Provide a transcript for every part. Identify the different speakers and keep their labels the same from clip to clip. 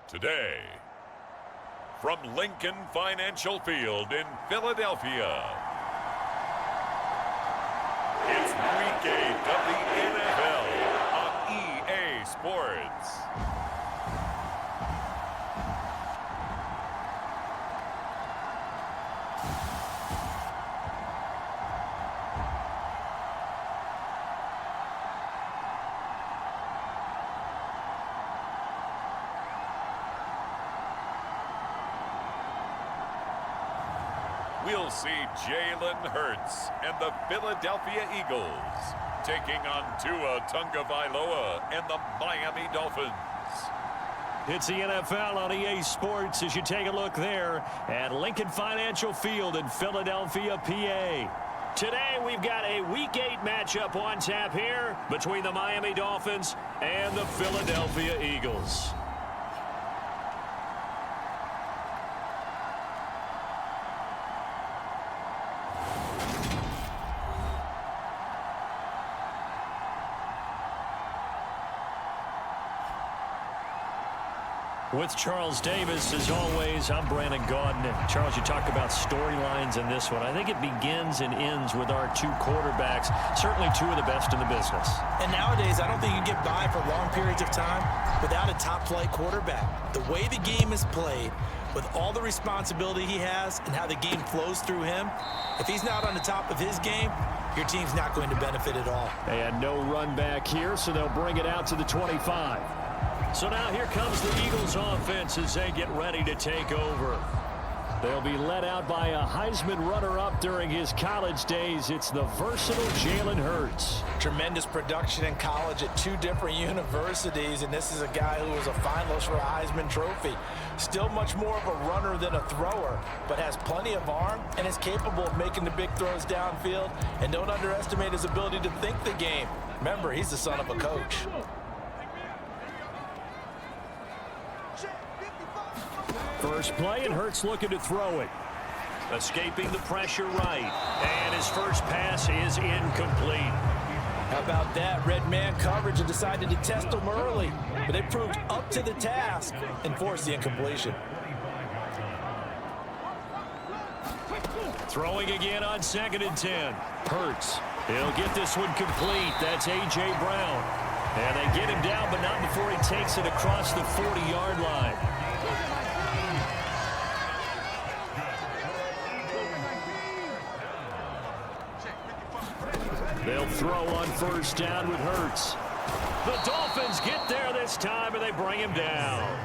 Speaker 1: Today, from Lincoln Financial Field in Philadelphia, it's Week 8 of the NFL on EA Sports. We'll see Jalen Hurts and the Philadelphia Eagles taking on Tua Tagovailoa and the Miami Dolphins.
Speaker 2: It's the NFL on EA Sports as you take a look there at Lincoln Financial Field in Philadelphia, PA. Today we've got a Week 8 matchup on tap here between the Miami Dolphins and the Philadelphia Eagles. With Charles Davis, as always, I'm Brandon Gaudin. And Charles, you talk about storylines in this one. I think it begins and ends with our two quarterbacks, certainly two of the best in the business.
Speaker 3: And nowadays, I don't think you can get by for long periods of time without a top-flight quarterback. The way the game is played, with all the responsibility he has and how the game flows through him, if he's not on the top of his game, your team's not going to benefit at all.
Speaker 2: And no run back here, so they'll bring it out to the 25. So now here comes the Eagles offense as they get ready to take over. They'll be led out by a Heisman runner-up during his college days. It's the versatile Jalen Hurts.
Speaker 3: Tremendous production in college at two different universities, and this is a guy who was a finalist for a Heisman Trophy. Still much more of a runner than a thrower, but has plenty of arm and is capable of making the big throws downfield. And don't underestimate his ability to think the game. Remember, he's the son of a coach.
Speaker 2: First play, and Hurts looking to throw it. Escaping the pressure right. And his first pass is incomplete.
Speaker 3: How about that? Red man coverage and decided to test him early. But they proved up to the task and forced the incompletion.
Speaker 2: Throwing again on 2nd and 10. Hurts. He'll get this one complete. That's A.J. Brown. And they get him down, but not before he takes it across the 40-yard line. They'll throw on first down with Hurts. The Dolphins get there this time, and they bring him down.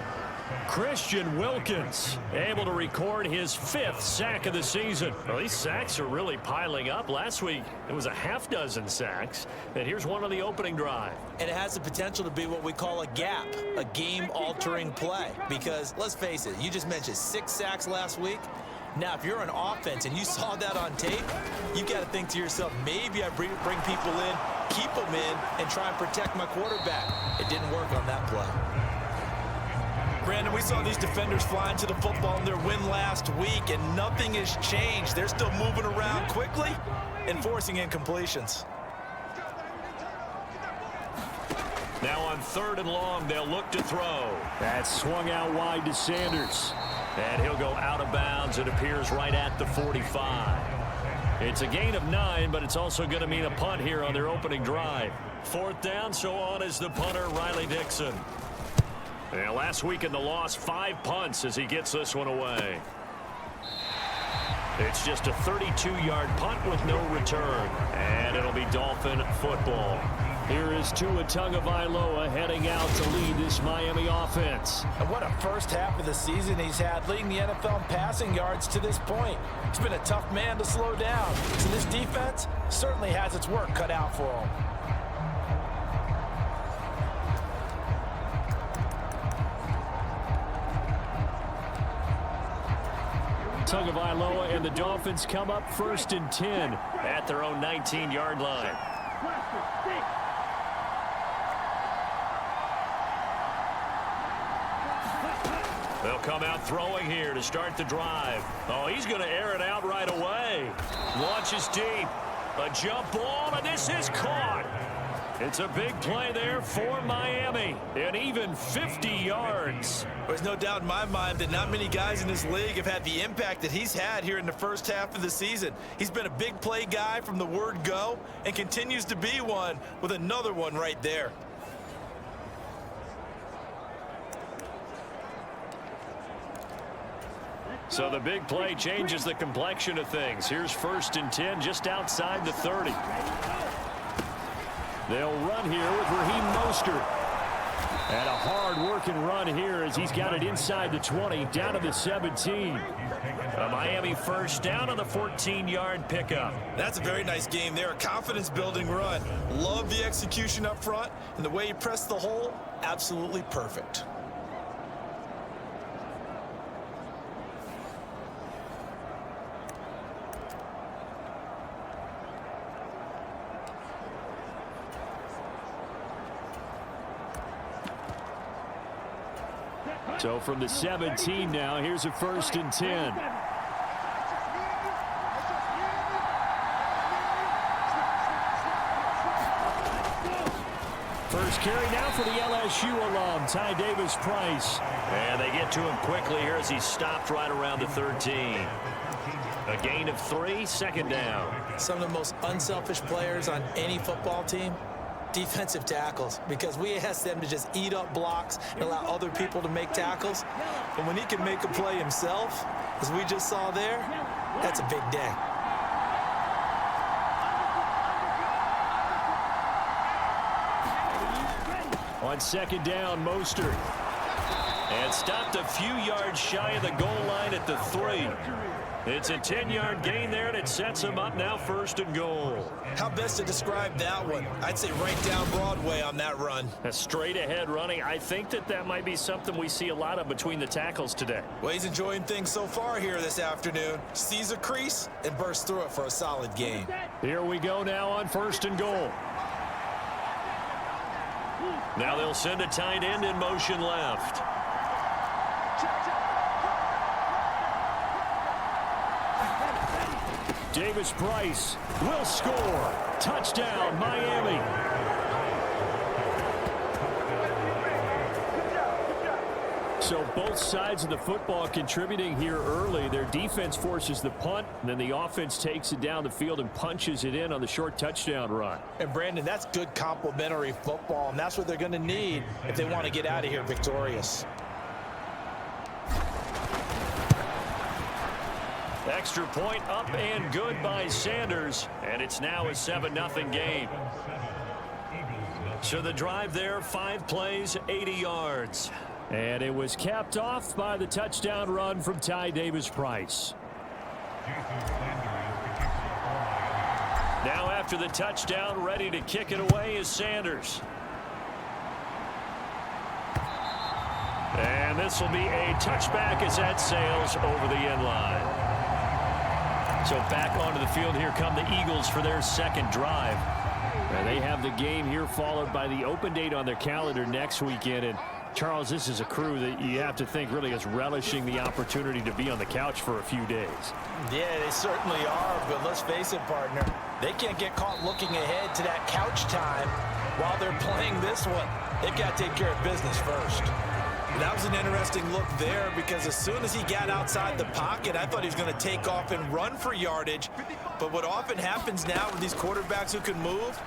Speaker 2: Christian Wilkins able to record his 5th sack of the season. Well, these sacks are really piling up. Last week, it was a half dozen sacks. And here's one on the opening drive.
Speaker 3: And it has the potential to be what we call a gap, a game-altering play. Because, let's face it, you just mentioned 6 sacks last week. Now, if you're an offense and you saw that on tape, you got to think to yourself, maybe I bring people in, keep them in, and try and protect my quarterback. It didn't work on that play. Brandon, we saw these defenders flying to the football in their win last week, and nothing has changed. They're still moving around quickly and forcing incompletions.
Speaker 2: Now on 3rd and long, they'll look to throw. That's swung out wide to Sanders. And he'll go out of bounds. It appears right at the 45. It's a gain of 9, but it's also going to mean a punt here on their opening drive. 4th down, so on is the punter, Riley Dixon. And last week in the loss, 5 punts as he gets this one away. It's just a 32-yard punt with no return. And it'll be Dolphin football. Here is Tua Tagovailoa heading out to lead this Miami offense.
Speaker 3: And what a first half of the season he's had, leading the NFL in passing yards to this point. He's been a tough man to slow down. So this defense certainly has its work cut out for him.
Speaker 2: Tagovailoa and the Dolphins come up 1st and 10 at their own 19-yard line. They'll come out throwing here to start the drive. Oh, he's going to air it out right away. Launches deep. A jump ball, and this is caught. It's a big play there for Miami, and even 50 yards.
Speaker 3: There's no doubt in my mind that not many guys in this league have had the impact that he's had here in the first half of the season. He's been a big play guy from the word go and continues to be one with another one right there.
Speaker 2: So the big play changes the complexion of things. Here's 1st and 10 just outside the 30. They'll run here with Raheem Mostert. And a hard-working run here as he's got it inside the 20, down to the 17. A Miami first down on the 14-yard pickup.
Speaker 3: That's a very nice game there, a confidence-building run. Love the execution up front, and the way he pressed the hole, absolutely perfect.
Speaker 2: So from the 17 now, here's a 1st and 10. First carry now for the LSU alum, Ty Davis-Price. And they get to him quickly here as he's stopped right around the 13. A gain of 3, 2nd down.
Speaker 3: Some of the most unselfish players on any football team, defensive tackles, because we ask them to just eat up blocks and allow other people to make tackles. But when he can make a play himself, as we just saw there, that's a big day.
Speaker 2: On 2nd down, Mostert. And stopped a few yards shy of the goal line at the 3. It's a 10-yard gain there, and it sets him up now 1st and goal.
Speaker 3: How best to describe that one? I'd say right down Broadway on that run.
Speaker 2: A straight-ahead running. I think that might be something we see a lot of between the tackles today.
Speaker 3: Well, he's enjoying things so far here this afternoon. Sees a crease and bursts through it for a solid gain.
Speaker 2: Here we go now on 1st and goal. Now they'll send a tight end in motion left. Davis-Price will score. Touchdown, Miami. So both sides of the football contributing here early. Their defense forces the punt, and then the offense takes it down the field and punches it in on the short touchdown run.
Speaker 3: And, Brandon, that's good complementary football, and that's what they're going to need if they want to get out of here victorious.
Speaker 2: Extra point up and good by Sanders, and it's now a 7-0 game. So the drive there, 5 plays, 80 yards. And it was capped off by the touchdown run from Ty Davis-Price. Now after the touchdown, ready to kick it away is Sanders. And this will be a touchback as that sails over the end line. So back onto the field, here come the Eagles for their 2nd drive. And they have the game here followed by the open date on their calendar next weekend. And Charles, this is a crew that you have to think really is relishing the opportunity to be on the couch for a few days.
Speaker 3: Yeah, they certainly are, but let's face it, partner. They can't get caught looking ahead to that couch time while they're playing this one. They've got to take care of business first. That was an interesting look there because as soon as he got outside the pocket, I thought he was going to take off and run for yardage. But what often happens now with these quarterbacks who can move,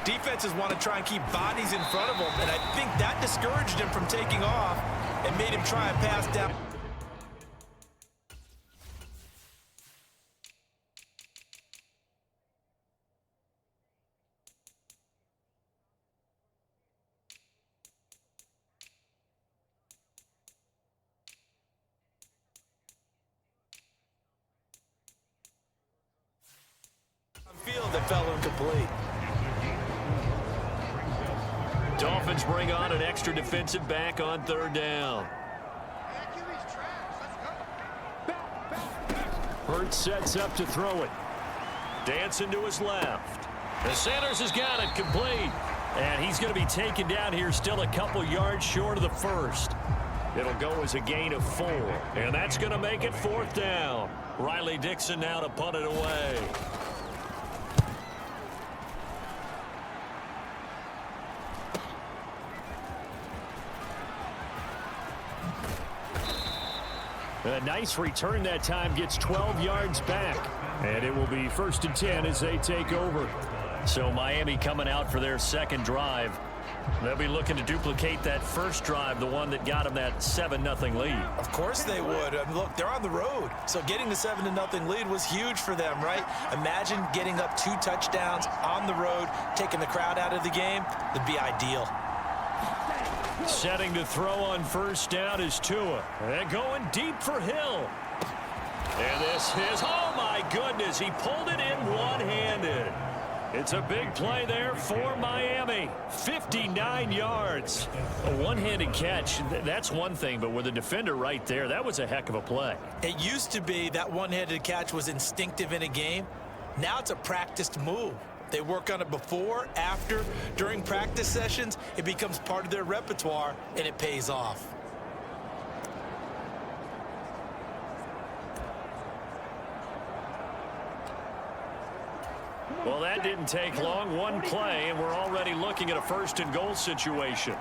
Speaker 3: defenses want to try and keep bodies in front of them, and I think that discouraged him from taking off and made him try and pass down. Field that fell incomplete.
Speaker 2: Dolphins bring on an extra defensive back on 3rd down. Hurts sets up to throw it. Dancing to his left. And Sanders has got it complete. And he's going to be taken down here still a couple yards short of the 1st. It'll go as a gain of 4. And that's going to make it 4th down. Riley Dixon now to punt it away. A nice return that time, gets 12 yards back. And it will be 1st and 10 as they take over. So Miami coming out for their second drive. They'll be looking to duplicate that first drive, the one that got them that 7-0 lead.
Speaker 3: Of course they would. Look, they're on the road. So getting the 7-0 lead was huge for them, right? Imagine getting up 2 touchdowns on the road, taking the crowd out of the game. It'd be ideal.
Speaker 2: Setting to throw on first down is Tua. And going deep for Hill. And this is, oh my goodness, he pulled it in one-handed. It's a big play there for Miami. 59 yards. A one-handed catch, that's one thing, but with a defender right there, that was a heck of a play.
Speaker 3: It used to be that one-handed catch was instinctive in a game. Now it's a practiced move. They work on it before, after, during practice sessions. It becomes part of their repertoire, and it pays off.
Speaker 2: Well, that didn't take long. One play, and we're already looking at a 1st and goal situation.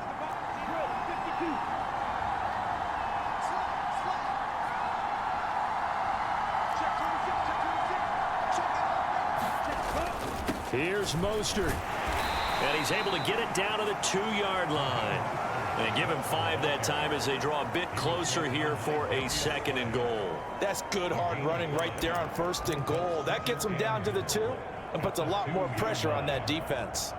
Speaker 2: Here's Mostert. And he's able to get it down to the 2-yard line. And give him 5 that time as they draw a bit closer here for a 2nd and goal.
Speaker 3: That's good hard running right there on 1st and goal. That gets them down to the 2 and puts a lot more pressure on that defense.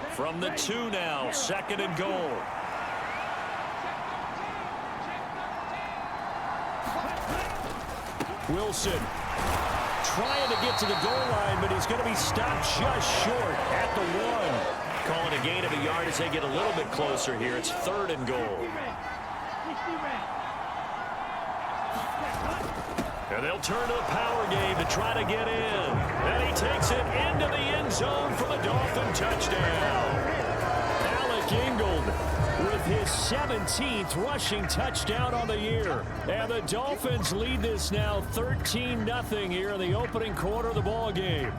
Speaker 2: From the 2 now, 2nd and goal. Wilson trying to get to the goal line, but he's going to be stopped just short at the 1. Calling a gain of a yard as they get a little bit closer here. It's 3rd and goal. And they'll turn to the power game to try to get in. And he takes it into the end zone for the Dolphin touchdown. Alec Ingold with his 17th rushing touchdown on the year. And the Dolphins lead this now 13-0 here in the opening quarter of the ball game.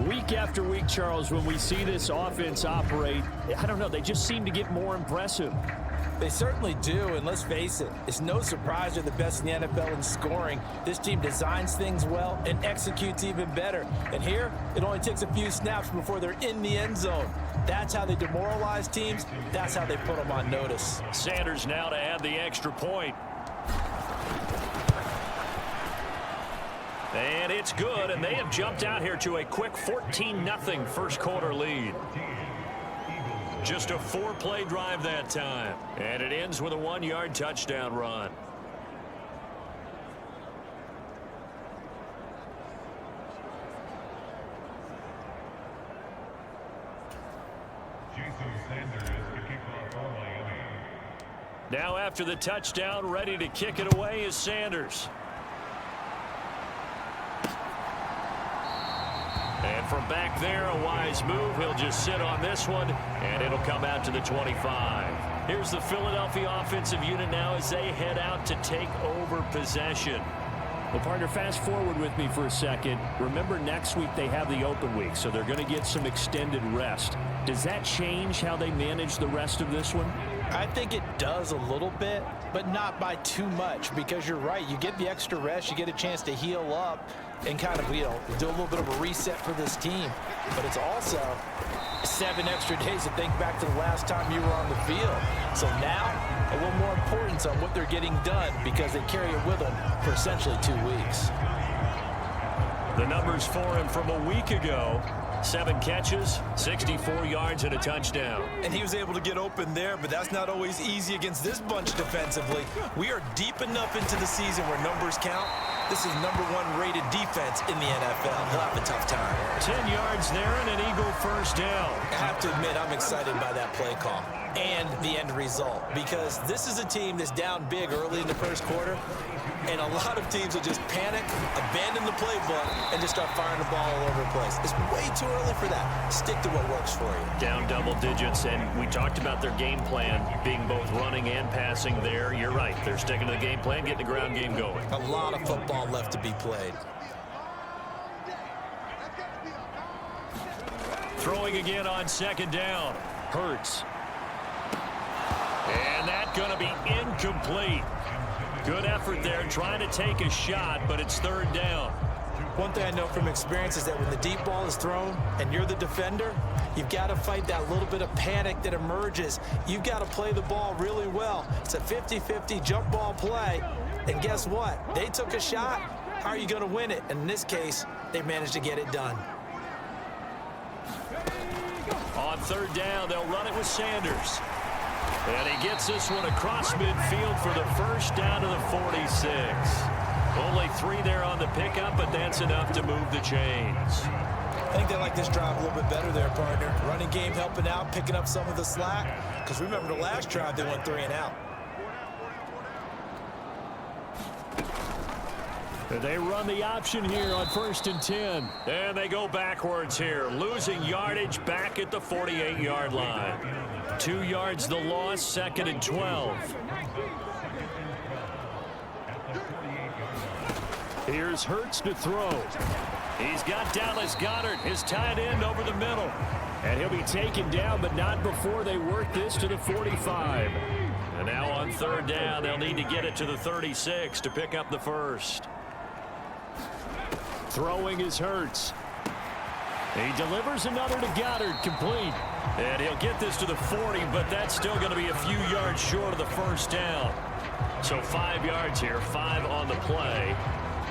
Speaker 2: Week after week, Charles, when we see this offense operate, I don't know, they just seem to get more impressive.
Speaker 3: They certainly do, and let's face it, it's no surprise they're the best in the NFL in scoring. This team designs things well and executes even better. And here, it only takes a few snaps before they're in the end zone. That's how they demoralize teams. That's how they put them on notice.
Speaker 2: Sanders now to add the extra point. And it's good, and they have jumped out here to a quick 14-0 first quarter lead. Just a 4-play drive that time. And it ends with a 1-yard touchdown run. Now after the touchdown, ready to kick it away is Sanders. And from back there, a wise move. He'll just sit on this one, and it'll come out to the 25. Here's the Philadelphia offensive unit now as they head out to take over possession. Well, partner, fast forward with me for a second. Remember, next week they have the open week, so they're going to get some extended rest. Does that change how they manage the rest of this one?
Speaker 3: I think it does a little bit, but not by too much, because you're right. You get the extra rest, you get a chance to heal up and kind of, do a little bit of a reset for this team. But it's also 7 extra days to think back to the last time you were on the field. So now, a little more importance on what they're getting done because they carry it with them for essentially 2 weeks.
Speaker 2: The numbers for him from a week ago: 7 catches, 64 yards, and a touchdown.
Speaker 3: And he was able to get open there, but that's not always easy against this bunch defensively. We are deep enough into the season where numbers count. This is #1 rated defense in the NFL. He'll have a tough time.
Speaker 2: 10 yards there and an Eagle first down.
Speaker 3: I have to admit, I'm excited by that play call and the end result, because this is a team that's down big early in the first quarter, and a lot of teams will just panic, abandon the playbook, and just start firing the ball all over the place. It's way too early for that. Stick to what works for you.
Speaker 2: Down double digits, and we talked about their game plan being both running and passing there. You're right. They're sticking to the game plan, getting the ground game going.
Speaker 3: A lot of football left to be played.
Speaker 2: Throwing again on second down. Hurts. And that's going to be incomplete. Good effort there trying to take a shot, but it's third down.
Speaker 3: One thing I know from experience is that when the deep ball is thrown and you're the defender, you've got to fight that little bit of panic that emerges. You've got to play the ball really well. It's a 50-50 jump ball play. And guess what? They took a shot. How are you going to win it? And in this case, they managed to get it done.
Speaker 2: On third down, they'll run it with Sanders. And he gets this one across midfield for the first down to the 46. Only 3 there on the pickup, but that's enough to move the chains.
Speaker 3: I think they like this drive a little bit better there, partner. Running game helping out, picking up some of the slack. Because remember the last drive, they went 3 and out.
Speaker 2: They run the option here on 1st and 10. And they go backwards here, losing yardage back at the 48-yard line. 2 yards the loss, 2nd and 12. Here's Hurts to throw. He's got Dallas Goedert, his tight end, over the middle. And he'll be taken down, but not before they work this to the 45. And now on third down, they'll need to get it to the 36 to pick up the first. Throwing is Hurts. He delivers another to Goedert, complete. And he'll get this to the 40, but that's still going to be a few yards short of the first down. So 5 yards here, 5 on the play.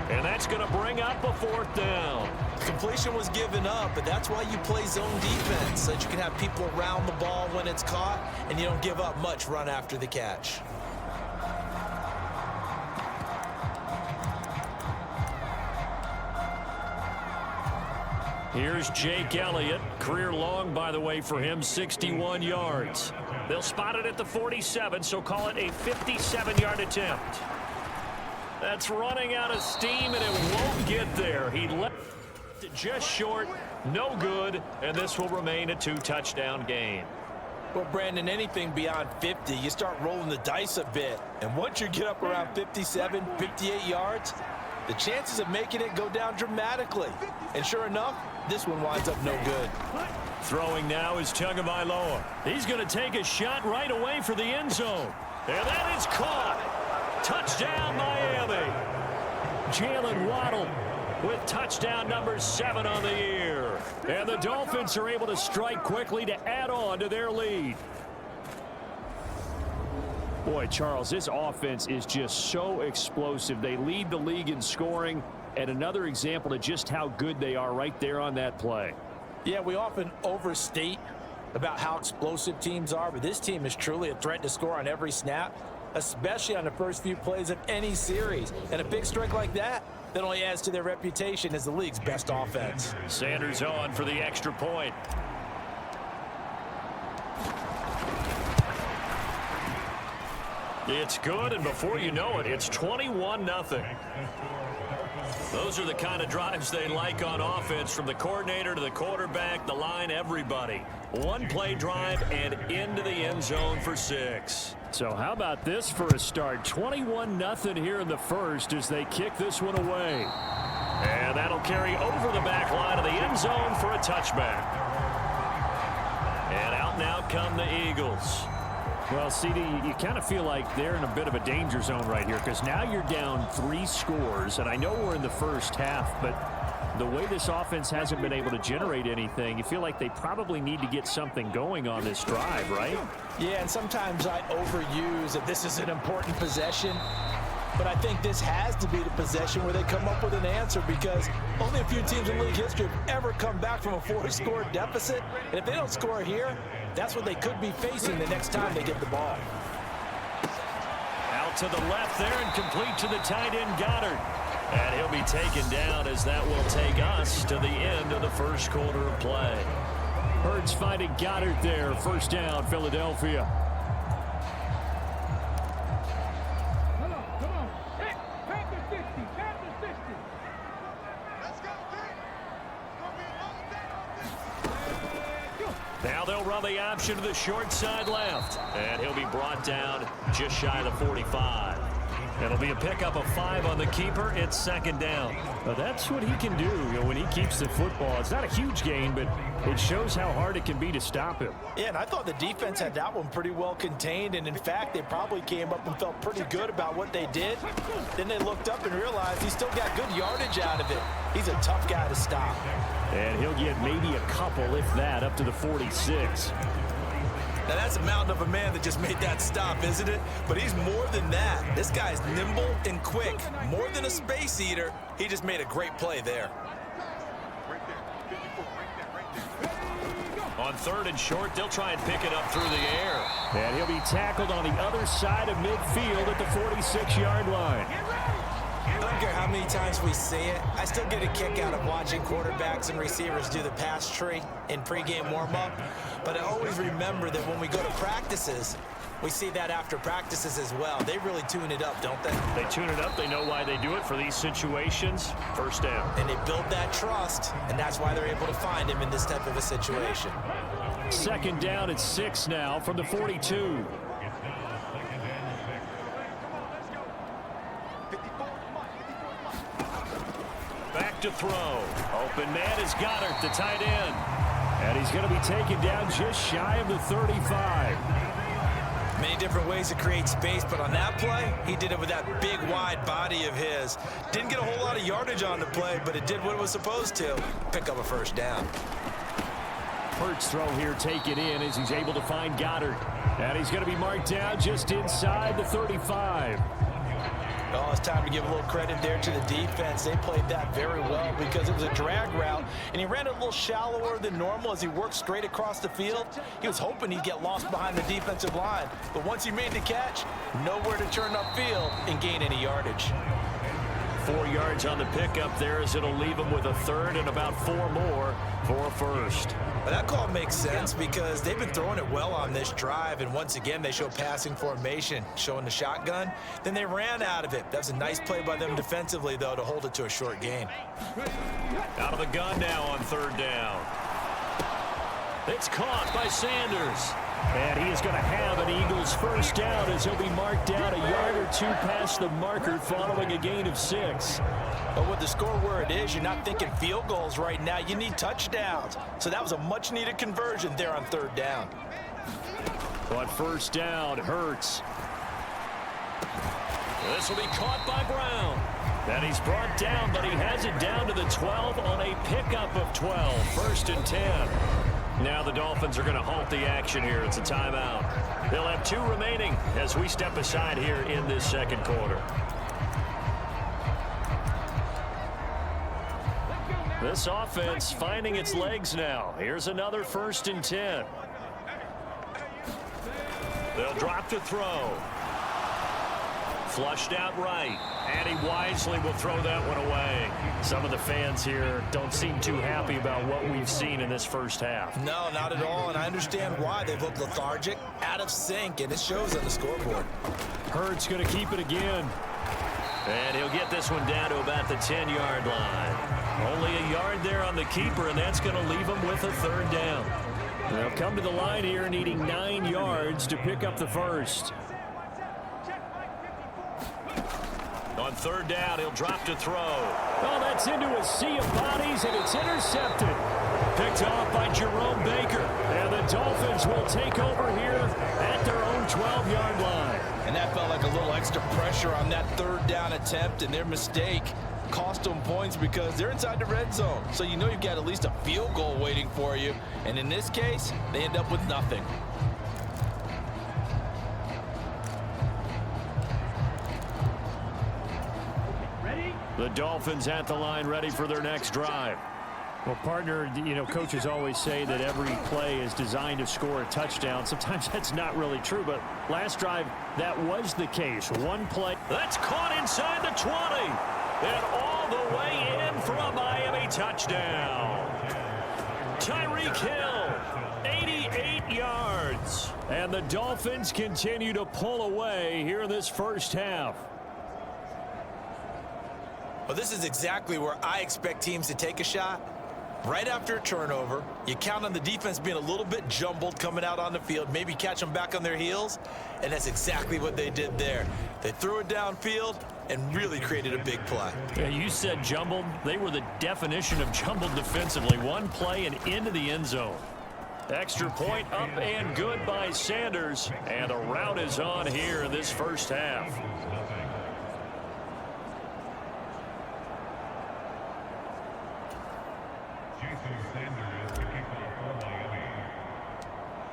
Speaker 2: And that's going to bring up a 4th down.
Speaker 3: Completion was given up, but that's why you play zone defense, so that you can have people around the ball when it's caught, and you don't give up much run after the catch.
Speaker 2: Here's Jake Elliott. Career long, by the way, for him, 61 yards. They'll spot it at the 47, so call it a 57-yard attempt. That's running out of steam, and it won't get there. He left it just short, no good, and this will remain a 2-touchdown game.
Speaker 3: Well, Brandon, anything beyond 50, you start rolling the dice a bit. And once you get up around 57, 58 yards, the chances of making it go down dramatically. And sure enough, this one winds up no good.
Speaker 2: Throwing now is Tagovailoa. He's going to take a shot right away for the end zone. And that is caught. Touchdown, Miami. Jalen Waddle with touchdown number 7 on the year. And the Dolphins are able to strike quickly to add on to their lead. Boy, Charles, this offense is just so explosive. They lead the league in scoring, and another example of just how good they are right there on that play.
Speaker 3: Yeah, we often overstate about how explosive teams are, but this team is truly a threat to score on every snap, especially on the first few plays of any series. And a big strike like that only adds to their reputation as the league's best offense.
Speaker 2: Sanders on for the extra point. It's good, and before you know it, it's 21-0. Those are the kind of drives they like on offense, from the coordinator to the quarterback, the line, everybody. One-play drive and into the end zone for 6. So how about this for a start? 21-0 here in the first as they kick this one away. And that'll carry over the back line of the end zone for a touchback. And out now come the Eagles.
Speaker 4: Well, CD, you kind of feel like they're in a bit of a danger zone right here, because now you're down 3 scores, and I know we're in the first half, but the way this offense hasn't been able to generate anything, you feel like they probably need to get something going on this drive, right?
Speaker 3: Yeah, and sometimes I overuse that this is an important possession, but I think this has to be the possession where they come up with an answer, because only a few teams in league history have ever come back from a 4-score deficit, and if they don't score here, that's what they could be facing the next time they get the ball.
Speaker 2: Out to the left there and complete to the tight end Goedert. And he'll be taken down as that will take us to the end of the first quarter of play.
Speaker 4: Hurts finding Goedert there. First down, Philadelphia.
Speaker 2: Now they'll run the option to the short side left. And he'll be brought down just shy of the 45. It'll be a pickup of 5 on the keeper. It's second down.
Speaker 4: Well, that's what he can do, when he keeps the football. It's not a huge gain, but it shows how hard it can be to stop him.
Speaker 3: Yeah, and I thought the defense had that one pretty well contained, and in fact, they probably came up and felt pretty good about what they did. Then they looked up and realized he still got good yardage out of it. He's a tough guy to stop.
Speaker 4: And he'll get maybe a couple, if that, up to the 46.
Speaker 3: Now, that's a mountain of a man that just made that stop, isn't it? But he's more than that. This guy's nimble and quick. More than a space eater, he just made a great play there.
Speaker 2: On 3rd and short, they'll try and pick it up through the air.
Speaker 4: And he'll be tackled on the other side of midfield at the 46-yard line.
Speaker 3: I don't care how many times we see it. I still get a kick out of watching quarterbacks and receivers do the pass tree in pregame warm-up. But I always remember that when we go to practices, we see that after practices as well. They really tune it up, don't they?
Speaker 2: They tune it up. They know why they do it for these situations. First down.
Speaker 3: And they build that trust, and that's why they're able to find him in this type of a situation.
Speaker 4: Second down at 6 now from the 42.
Speaker 2: Back to throw. Open man is Goddard, the tight end.
Speaker 4: And he's going to be taken down just shy of the 35.
Speaker 3: Many different ways to create space, but on that play, he did it with that big, wide body of his. Didn't get a whole lot of yardage on the play, but it did what it was supposed to. Pick up a first down.
Speaker 4: Hurts throw here taken in as he's able to find Goddard. And he's going to be marked down just inside the 35.
Speaker 3: Oh, it's time to give a little credit there to the defense. They played that very well because it was a drag route, and he ran it a little shallower than normal as he worked straight across the field. He was hoping he'd get lost behind the defensive line, but once he made the catch, nowhere to turn upfield and gain any yardage.
Speaker 2: 4 yards on the pickup there as it'll leave him with a 3rd and about 4 more for a first.
Speaker 3: But that call makes sense because they've been throwing it well on this drive, and once again they show passing formation, showing the shotgun. Then they ran out of it. That's a nice play by them defensively, though, to hold it to a short gain.
Speaker 2: Out of the gun now on 3rd down. It's caught by Sanders.
Speaker 4: And he is going to have an Eagles first down as he'll be marked down a yard or 2 past the marker following a gain of 6.
Speaker 3: But with the score where it is, you're not thinking field goals right now. You need touchdowns. So that was a much-needed conversion there on 3rd down.
Speaker 4: On first down, Hurts.
Speaker 2: This will be caught by Brown.
Speaker 4: And he's brought down, but he has it down to the 12 on a pickup of 12. 1st and 10.
Speaker 2: Now the Dolphins are going to halt the action here. It's a timeout. They'll have 2 remaining as we step aside here in this second quarter.
Speaker 4: This offense finding its legs now. Here's another 1st and 10.
Speaker 2: They'll drop to throw. Flushed out right. And he wisely will throw that one away.
Speaker 4: Some of the fans here don't seem too happy about what we've seen in this first half.
Speaker 3: No, not at all, and I understand why. They've looked lethargic, out of sync, and it shows on the scoreboard.
Speaker 4: Hurts going to keep it again.
Speaker 2: And he'll get this one down to about the 10-yard line. Only a yard there on the keeper, and that's going to leave him with a 3rd down.
Speaker 4: They'll come to the line here needing 9 yards to pick up the first.
Speaker 2: On 3rd down, he'll drop to throw.
Speaker 4: Oh, that's into a sea of bodies, and it's intercepted. Picked off by Jerome Baker. And the Dolphins will take over here at their own 12-yard line.
Speaker 3: And that felt like a little extra pressure on that 3rd down attempt, and their mistake cost them points because they're inside the red zone. So you know you've got at least a field goal waiting for you. And in this case, they end up with nothing.
Speaker 4: The Dolphins at the line ready for their next drive. Well, partner, coaches always say that every play is designed to score a touchdown. Sometimes that's not really true, but last drive, that was the case. One play.
Speaker 2: That's caught inside the 20. And all the way in for a Miami touchdown. Tyreek Hill, 88 yards.
Speaker 4: And the Dolphins continue to pull away here in this first half.
Speaker 3: Well, this is exactly where I expect teams to take a shot. Right after a turnover, you count on the defense being a little bit jumbled coming out on the field, maybe catch them back on their heels, and that's exactly what they did there. They threw it downfield and really created a big play.
Speaker 4: Yeah, you said jumbled. They were the definition of jumbled defensively. One play and into the end zone. Extra point up and good by Sanders, and a rout is on here in this first half.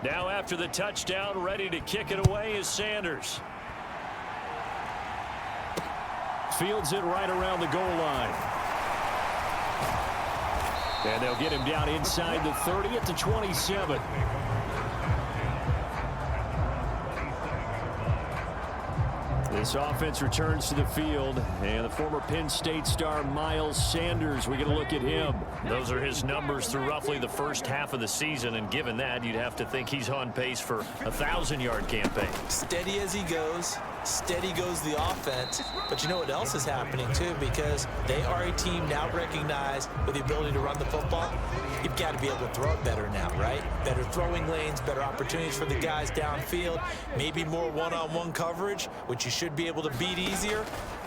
Speaker 4: Now after the touchdown, ready to kick it away is Sanders. Fields it right around the goal line. And they'll get him down inside the 30 at the 27. This offense returns to the field, and the former Penn State star Miles Sanders, we get a look at him. Those are his numbers through roughly the first half of the season, and given that, you'd have to think he's on pace for a 1,000-yard campaign.
Speaker 3: Steady as he goes, steady goes the offense, but you know what else is happening too, because they are a team now recognized with the ability to run the football. You've got to be able to throw it better now, right? Better throwing lanes, better opportunities for the guys downfield, maybe more one-on-one coverage, which you should be able to beat easier.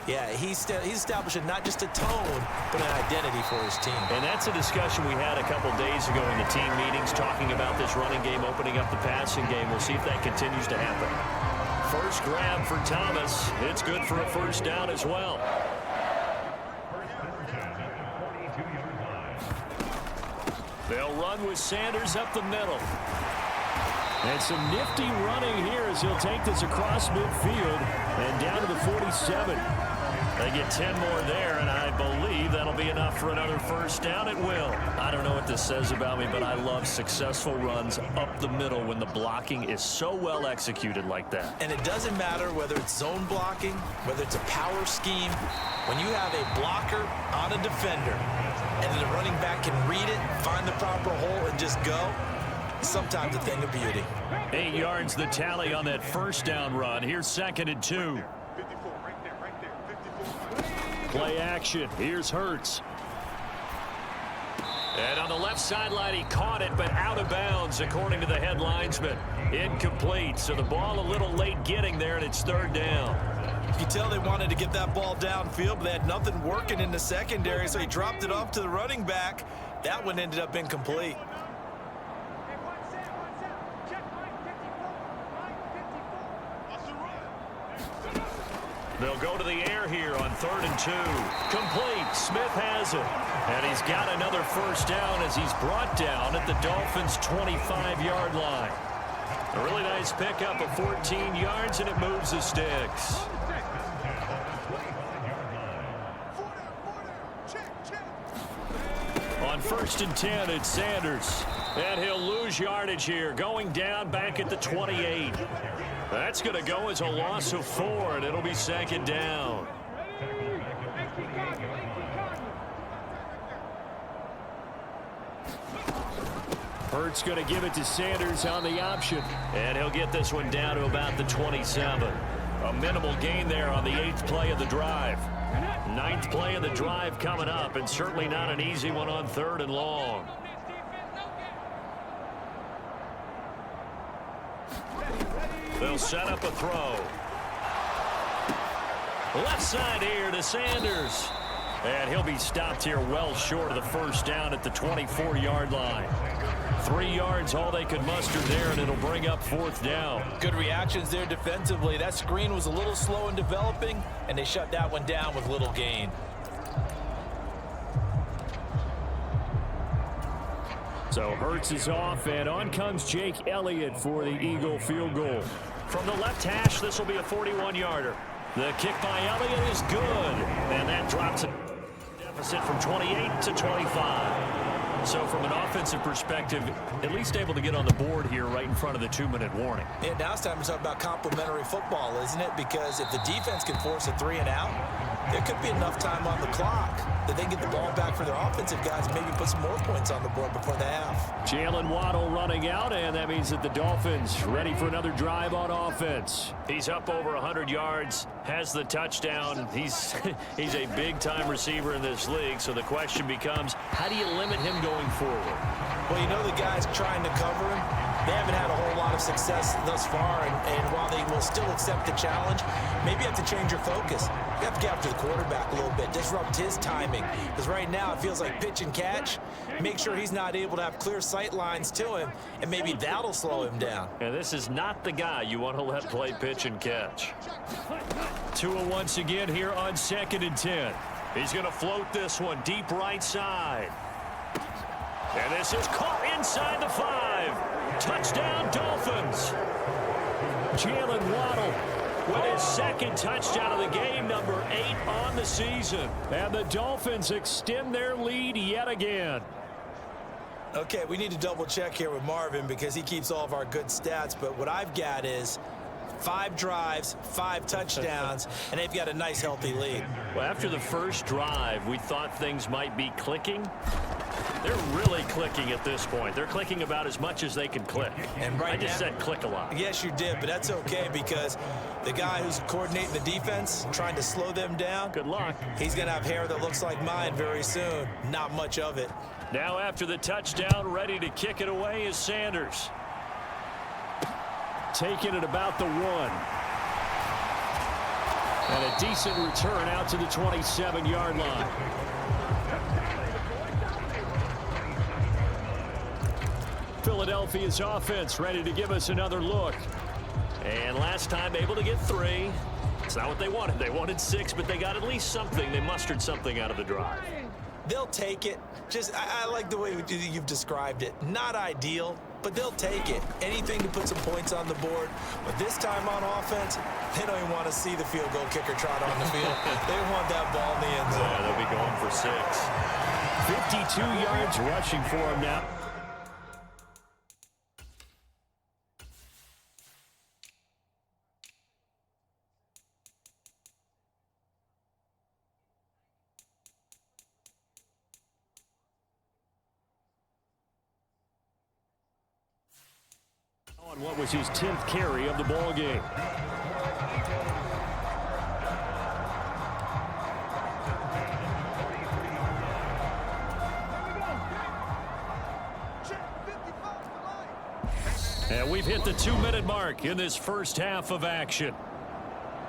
Speaker 3: Yeah, he's establishing not just a tone, but an identity for his team.
Speaker 4: And that's a discussion we had a couple days ago in the team meetings, talking about this running game opening up the passing game. We'll see if that continues to happen. First grab for Thomas. It's good for a first down as well. They'll run with Sanders up the middle. And some nifty running here as he'll take this across midfield and down to the 47. They get 10 more there, and I believe that'll be enough for another first down. It will. I don't know what this says about me, but I love successful runs up the middle when the blocking is so well executed like that.
Speaker 3: And it doesn't matter whether it's zone blocking, whether it's a power scheme. When you have a blocker on a defender and the running back can read it, find the proper hole, and just go, sometimes a thing of beauty.
Speaker 4: 8 yards the tally on that first down run. Here's 2nd and 2. Play action. Here's Hurts. And on the left sideline, he caught it, but out of bounds, according to the head linesman. Incomplete. So the ball a little late getting there, and it's 3rd down.
Speaker 3: You can tell they wanted to get that ball downfield, but they had nothing working in the secondary, so he dropped it off to the running back. That one ended up incomplete.
Speaker 4: They'll go to the air here on 3rd and 2. Complete. Smith has it. And he's got another first down as he's brought down at the Dolphins' 25-yard line. A really nice pickup of 14 yards, and it moves the sticks. On 1st and 10, it's Sanders. And he'll lose yardage here, going down back at the 28. That's going to go as a loss of 4, and it'll be 2nd down. Hurts going to give it to Sanders on the option. And he'll get this one down to about the 27. A minimal gain there on the 8th play of the drive. 9th play of the drive coming up, and certainly not an easy one on 3rd and long. They'll set up a throw. Left side here to Sanders. And he'll be stopped here well short of the first down at the 24-yard line. 3 yards, all they could muster there, and it'll bring up 4th down.
Speaker 3: Good reactions there defensively. That screen was a little slow in developing, and they shut that one down with little gain.
Speaker 4: So Hurts is off, and on comes Jake Elliott for the Eagle field goal. From the left hash, this will be a 41-yarder. The kick by Elliott is good, and that drops a deficit from 28 to 25. So from an offensive perspective, at least able to get on the board here right in front of the 2-minute warning.
Speaker 3: Yeah, now it's time to talk about complementary football, isn't it? Because if the defense can force a 3 and out, there could be enough time on the clock that they can get the ball back for their offensive guys and maybe put some more points on the board before the half.
Speaker 4: Jalen Waddle running out, and that means that the Dolphins ready for another drive on offense.
Speaker 2: He's up over 100 yards, has the touchdown. He's a big-time receiver in this league, so the question becomes, how do you limit him going forward?
Speaker 3: Well, you know the guys trying to cover him, they haven't had a whole lot of success thus far, and while they will still accept the challenge, maybe you have to change your focus. You have to get after the quarterback a little bit, disrupt his timing, because right now it feels like pitch and catch. Make sure he's not able to have clear sight lines to him, and maybe that'll slow him down.
Speaker 2: And this is not the guy you want to let play pitch and catch.
Speaker 4: Tua once again here on 2nd and 10.
Speaker 2: He's going to float this one deep right side. And this is caught inside the 5. Touchdown, Dolphins.
Speaker 4: Jalen Waddle
Speaker 2: with his second touchdown of the game, number 8 on the season.
Speaker 4: And the Dolphins extend their lead yet again.
Speaker 3: Okay, we need to double check here with Marvin because he keeps all of our good stats, but what I've got is 5 drives, 5 touchdowns, and they've got a nice healthy lead.
Speaker 2: Well, after the first drive, we thought things might be clicking. They're really clicking at this point. They're clicking about as much as they can click.
Speaker 3: And right
Speaker 2: I just
Speaker 3: now,
Speaker 2: said click a lot.
Speaker 3: Yes, you did, but that's okay because the guy who's coordinating the defense, trying to slow them down,
Speaker 2: good luck.
Speaker 3: He's going to have hair that looks like mine very soon. Not much of it.
Speaker 2: Now after the touchdown, ready to kick it away is Sanders.
Speaker 4: Taking it about the 1. And a decent return out to the 27-yard line. Philadelphia's offense ready to give us another look.
Speaker 2: And last time able to get 3. It's not what they wanted. They wanted 6, but they got at least something. They mustered something out of the drive.
Speaker 3: They'll take it. I like the way you've described it. Not ideal, but they'll take it. Anything to put some points on the board. But this time on offense, they don't even want to see the field goal kicker trot on the field. They want that ball in the end zone.
Speaker 2: Yeah, they'll be going for 6.
Speaker 4: 52 yards rushing for him now. On what was his 10th carry of the ball game. And we've hit the 2-minute mark in this first half of action.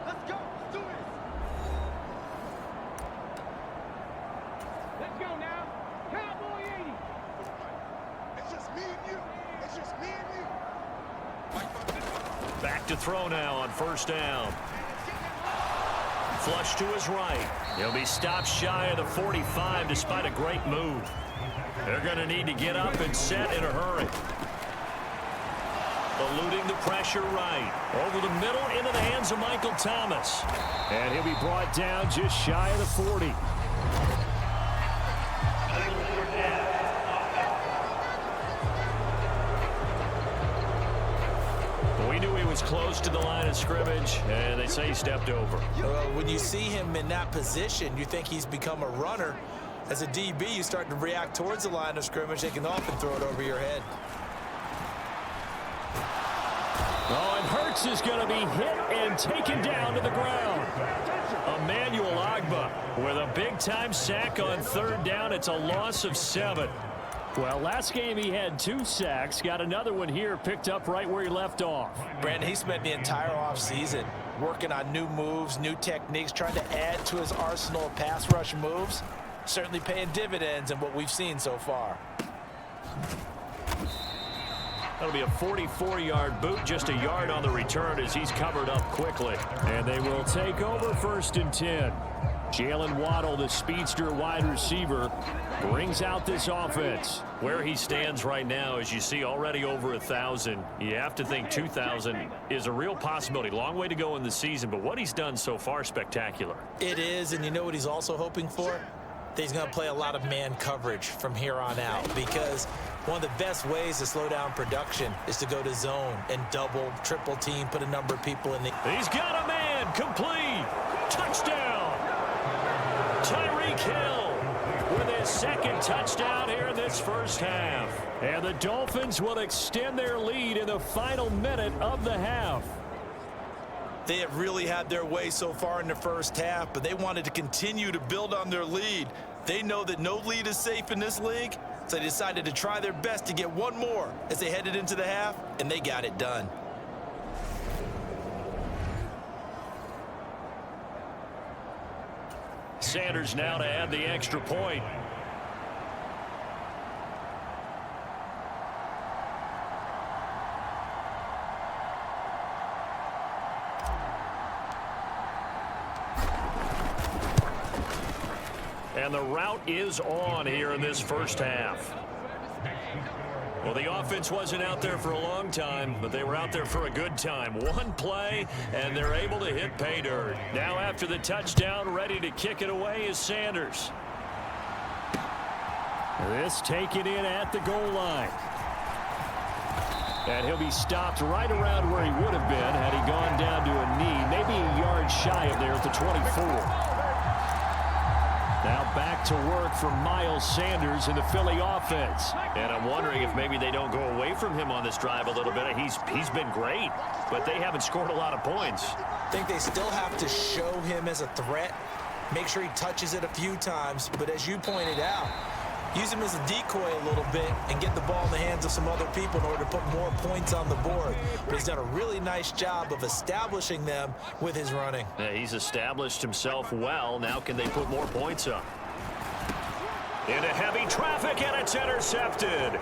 Speaker 5: Let's go. Let's do this. Let's go now. Cowboy 80. It's just me and you. It's just me and you.
Speaker 2: Back to throw now on first down. Flush to his right. He'll be stopped shy of the 45 despite a great move. They're going to need to get up and set in a hurry. Eluding the pressure right. Over the middle into the hands of Michael Thomas.
Speaker 4: And he'll be brought down just shy of the 40.
Speaker 2: We knew he was close to the line of scrimmage, and they say he stepped over.
Speaker 3: When you see him in that position, you think he's become a runner. As a DB, you start to react towards the line of scrimmage. They can often throw it over your head.
Speaker 4: Oh, and Hurts is going to be hit and taken down to the ground.
Speaker 2: Emmanuel Ogbah with a big-time sack on 3rd down. It's a loss of 7.
Speaker 4: Well, last game he had 2 sacks. Got another one here, picked up right where he left off.
Speaker 3: Brandon, he spent the entire offseason working on new moves, new techniques, trying to add to his arsenal of pass rush moves. Certainly paying dividends in what we've seen so far.
Speaker 2: That'll be a 44-yard boot, just a yard on the return as he's covered up quickly.
Speaker 4: And they will take over 1st and 10. Jalen Waddle, the speedster wide receiver, brings out this offense.
Speaker 2: Where he stands right now, as you see, already over 1,000. You have to think 2,000 is a real possibility. Long way to go in the season, but what he's done so far, spectacular.
Speaker 3: It is, and you know what he's also hoping for? That he's going to play a lot of man coverage from here on out, because one of the best ways to slow down production is to go to zone and double, triple team, put a number of people in the...
Speaker 2: He's got a man, complete, touchdown. Tyreek Hill second touchdown here in this first half.
Speaker 4: And the Dolphins will extend their lead in the final minute of the half.
Speaker 3: They have really had their way so far in the first half, but they wanted to continue to build on their lead. They know that no lead is safe in this league, so they decided to try their best to get one more as they headed into the half, and they got it done.
Speaker 2: Sanders now to add the extra point. And the route is on here in this first half. Well, the offense wasn't out there for a long time, but they were out there for a good time. One play, and they're able to hit pay dirt. Now after the touchdown, ready to kick it away is Sanders.
Speaker 4: This taken in at the goal line. And he'll be stopped right around where he would have been had he gone down to a knee, maybe a yard shy of there at the 24. Now back to work for Miles Sanders in the Philly offense.
Speaker 2: And I'm wondering if maybe they don't go away from him on this drive a little bit. He's been great, but they haven't scored a lot of points.
Speaker 3: I think they still have to show him as a threat, make sure he touches it a few times, but as you pointed out, use him as a decoy a little bit and get the ball in the hands of some other people in order to put more points on the board. But he's done a really nice job of establishing them with his running.
Speaker 2: Yeah, he's established himself well. Now can they put more points up? Into heavy traffic, and it's intercepted.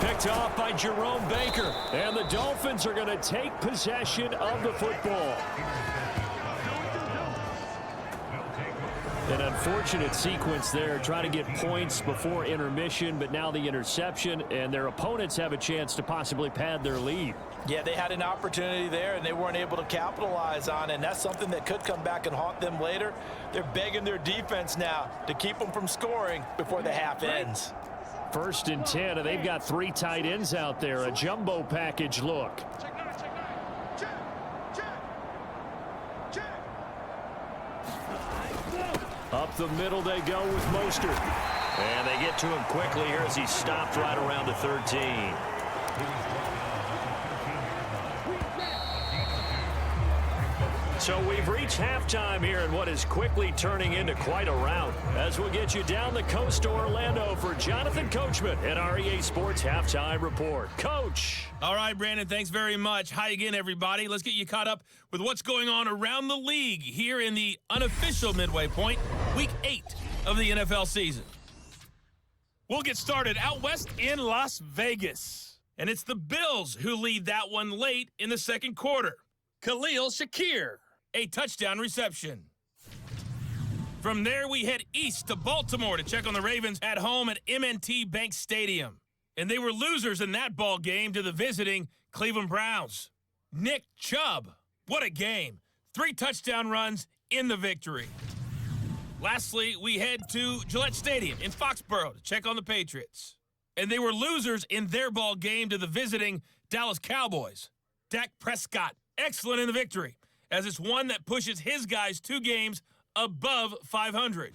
Speaker 4: Picked off by Jerome Baker. And the Dolphins are going to take possession of the football. An unfortunate sequence there, trying to get points before intermission, but now the interception, and their opponents have a chance to possibly pad their lead.
Speaker 3: Yeah, they had an opportunity there, and they weren't able to capitalize on it, and that's something that could come back and haunt them later. They're begging their defense now to keep them from scoring before the half ends.
Speaker 4: 1st and 10, and they've got 3 tight ends out there, a jumbo package look. Up the middle they go with Mostert.
Speaker 2: And they get to him quickly here as he's stopped right around the 13. So we've reached halftime here in what is quickly turning into quite a rout. As we'll get you down the coast to Orlando for Jonathan Coachman at our EA Sports Halftime Report. Coach.
Speaker 6: All right, Brandon, thanks very much. Hi again, everybody. Let's get you caught up with what's going on around the league here in the unofficial midway point, Week 8 of the NFL season. We'll get started out west in Las Vegas. And it's the Bills who lead that one late in the second quarter. Khalil Shakir, a touchdown reception. From there, we head east to Baltimore to check on the Ravens at home at M&T Bank Stadium. And they were losers in that ball game to the visiting Cleveland Browns. Nick Chubb, what a game. 3 touchdown runs in the victory. Lastly, we head to Gillette Stadium in Foxborough to check on the Patriots. And they were losers in their ball game to the visiting Dallas Cowboys. Dak Prescott, excellent in the victory, as it's one that pushes his guys 2 games above 500.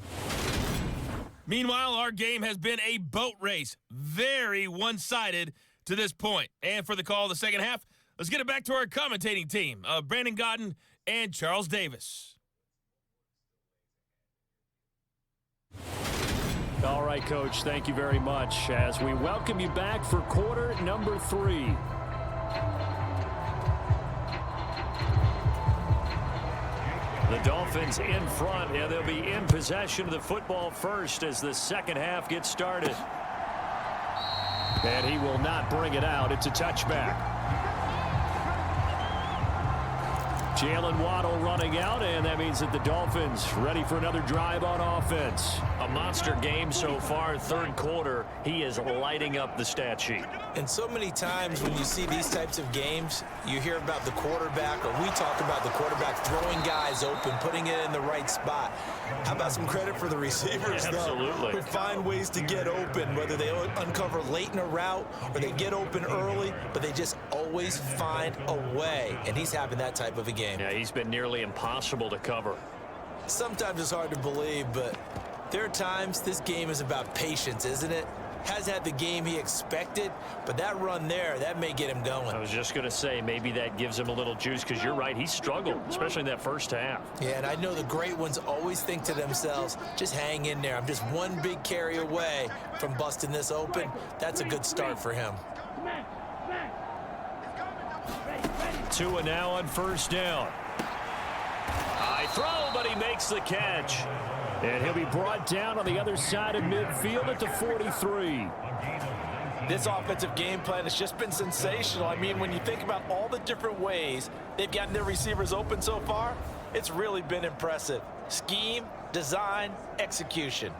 Speaker 6: Meanwhile, our game has been a boat race, very one-sided to this point. And for the call of the second half, let's get it back to our commentating team of Brandon Godden and Charles Davis.
Speaker 4: All right, Coach, thank you very much as we welcome you back for quarter number 3. The Dolphins in front, and they'll be in possession of the football first as the second half gets started. And he will not bring it out. It's a touchback. Jalen Waddle running out, and that means that the Dolphins ready for another drive on offense.
Speaker 2: A monster game so far, third quarter. He is lighting up the stat sheet.
Speaker 3: And so many times when you see these types of games, you hear about the quarterback, or we talk about the quarterback throwing guys open, putting it in the right spot. How about some credit for the receivers,
Speaker 2: Yeah, absolutely.
Speaker 3: Who find ways to get open, whether they uncover late in a route or they get open early, but they just always find a way. And he's having that type of a game.
Speaker 2: Yeah, he's been nearly impossible to cover.
Speaker 3: Sometimes it's hard to believe, but There are times this game is about patience, isn't it? Has had the game he expected, but that run there, that may get him going.
Speaker 2: I was just going to say, maybe that gives him a little juice, because you're right, he struggled, especially in that first half.
Speaker 3: Yeah, and I know the great ones always think to themselves, just hang in there. I'm just one big carry away from busting this open. That's a good start for him.
Speaker 2: Tua now on first down. High throw, but he makes the catch.
Speaker 4: And he'll be brought down on the other side of midfield at the 43.
Speaker 3: This offensive game plan has just been sensational. I mean, when you think about all the different ways they've gotten their receivers open so far, it's really been impressive. Scheme, design, execution.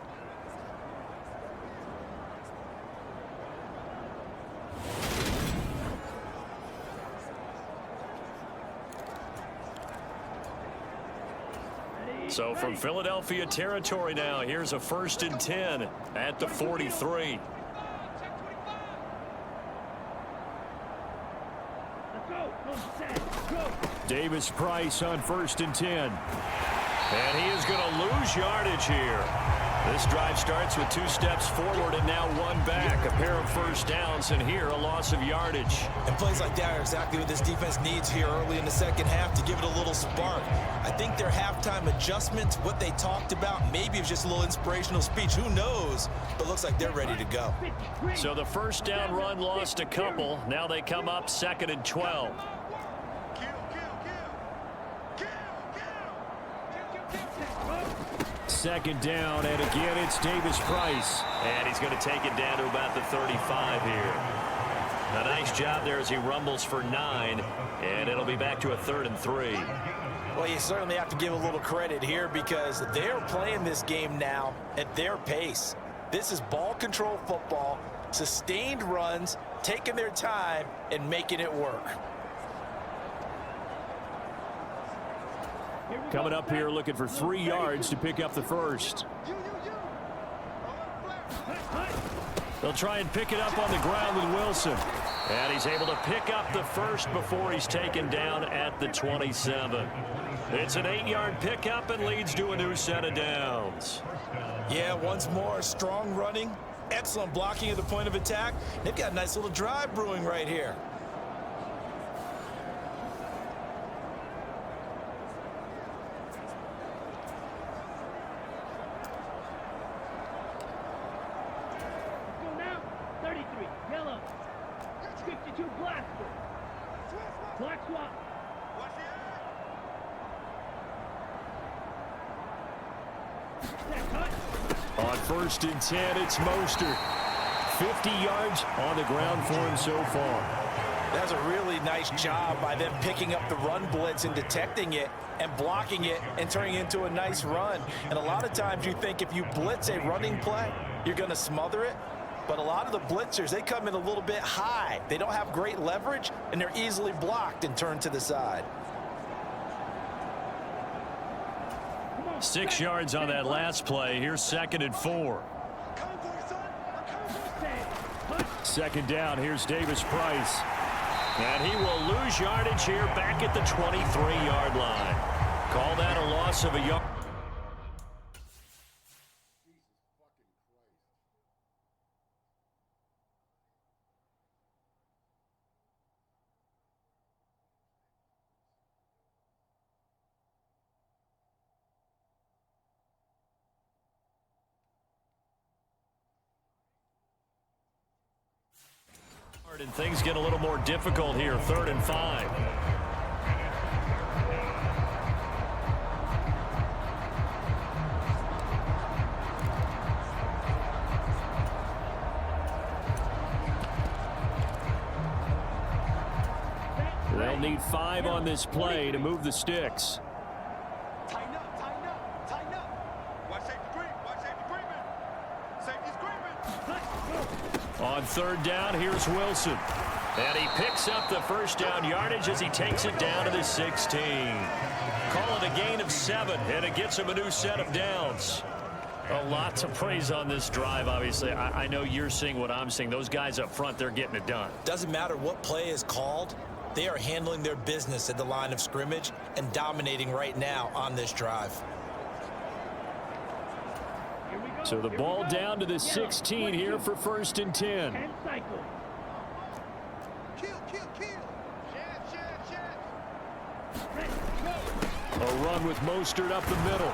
Speaker 2: So from Philadelphia territory now, here's a 1st and 10 at the 43.
Speaker 4: Davis-Price on 1st and 10.
Speaker 2: And he is going to lose yardage here. This drive starts with 2 steps forward and now 1 back. A pair of first downs, and here a loss of yardage.
Speaker 3: And plays like that are exactly what this defense needs here early in the second half to give it a little spark. I think their halftime adjustments, what they talked about, maybe it was just a little inspirational speech. Who knows? But looks like they're ready to go.
Speaker 2: So the first down run lost a couple. Now they come up 2nd and 12.
Speaker 4: Second down, and again it's Davis-Price.
Speaker 2: And he's going to take it down to about the 35 here. A nice job there as he rumbles for 9, and it'll be back to a 3rd and 3.
Speaker 3: Well, you certainly have to give a little credit here because they're playing this game now at their pace. This is ball control football, sustained runs, taking their time and making it work.
Speaker 4: Coming up here looking for 3 yards to pick up the first.
Speaker 2: They'll try and pick it up on the ground with Wilson. And he's able to pick up the first before he's taken down at the 27. It's an 8-yard pickup and leads to a new set of downs.
Speaker 3: Yeah, once more, strong running, excellent blocking at the point of attack. They've got a nice little drive brewing right here.
Speaker 4: On 1st and 10, it's Mostert. 50 yards on the ground for him so far.
Speaker 3: That's a really nice job by them picking up the run blitz and detecting it and blocking it and turning it into a nice run. And a lot of times you think if you blitz a running play, you're going to smother it. But a lot of the blitzers, they come in a little bit high. They don't have great leverage, and they're easily blocked and turned to the side.
Speaker 2: 6 yards on that last play. Here's 2nd and 4.
Speaker 4: Second down, here's Davis-Price.
Speaker 2: And he will lose yardage here back at the 23-yard line. Call that a loss of a yard. And things get a little more difficult here. 3rd and 5.
Speaker 4: They'll need 5 on this play to move the sticks.
Speaker 5: Tighten up, tighten up, tighten up. Watch safety green, watch safety green. Safety's green.
Speaker 2: On 3rd down, here's Wilson. And he picks up the first down yardage as he takes it down to the 16. Call it a gain of 7, and it gets him a new set of downs. A lot to praise on this drive, obviously. I know you're seeing what I'm seeing. Those guys up front, they're getting it done.
Speaker 3: Doesn't matter what play is called. They are handling their business at the line of scrimmage and dominating right now on this drive.
Speaker 5: Here we
Speaker 4: So the ball down to the 16 here for 1st and 10. A run with Mostert up the middle.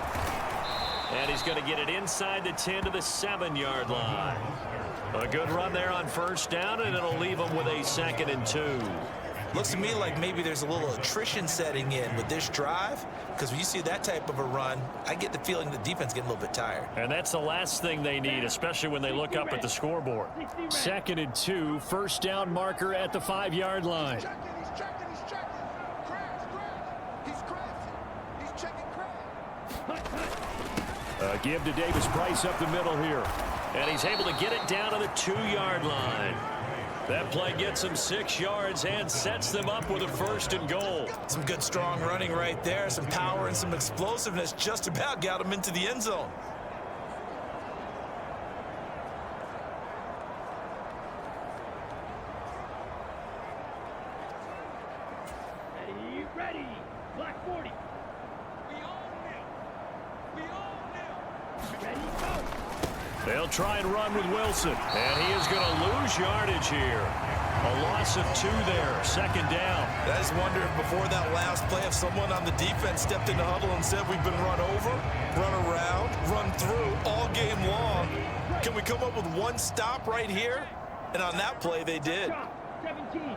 Speaker 2: And he's going to get it inside the 10 to the 7-yard line. A good run there on 1st down, and it'll leave him with a 2nd and 2.
Speaker 3: Looks to me like maybe there's a little attrition setting in with this drive, because when you see that type of a run, I get the feeling the defense getting a little bit tired.
Speaker 2: And that's the last thing they need, especially when they look up at the scoreboard.
Speaker 4: 2nd and 2, 1st down marker at the 5-yard line. Give to Davis-Price up the middle here.
Speaker 2: And he's able to get it down to the 2-yard line. That play gets him 6 yards and sets them up with a 1st and goal.
Speaker 3: Some good strong running right there. Some power and some explosiveness just about got him into the end zone.
Speaker 5: Ready. Black 40. We own them. We own them. Ready, go.
Speaker 2: They'll try and run with Wilson. And he is going to lose yardage here. A loss of 2 there. 2nd down.
Speaker 3: I just wonder if before that last play, if someone on the defense stepped in the huddle and said, we've been run over, run around, run through all game long. Can we come up with one stop right here? And on that play, they did.
Speaker 5: 17.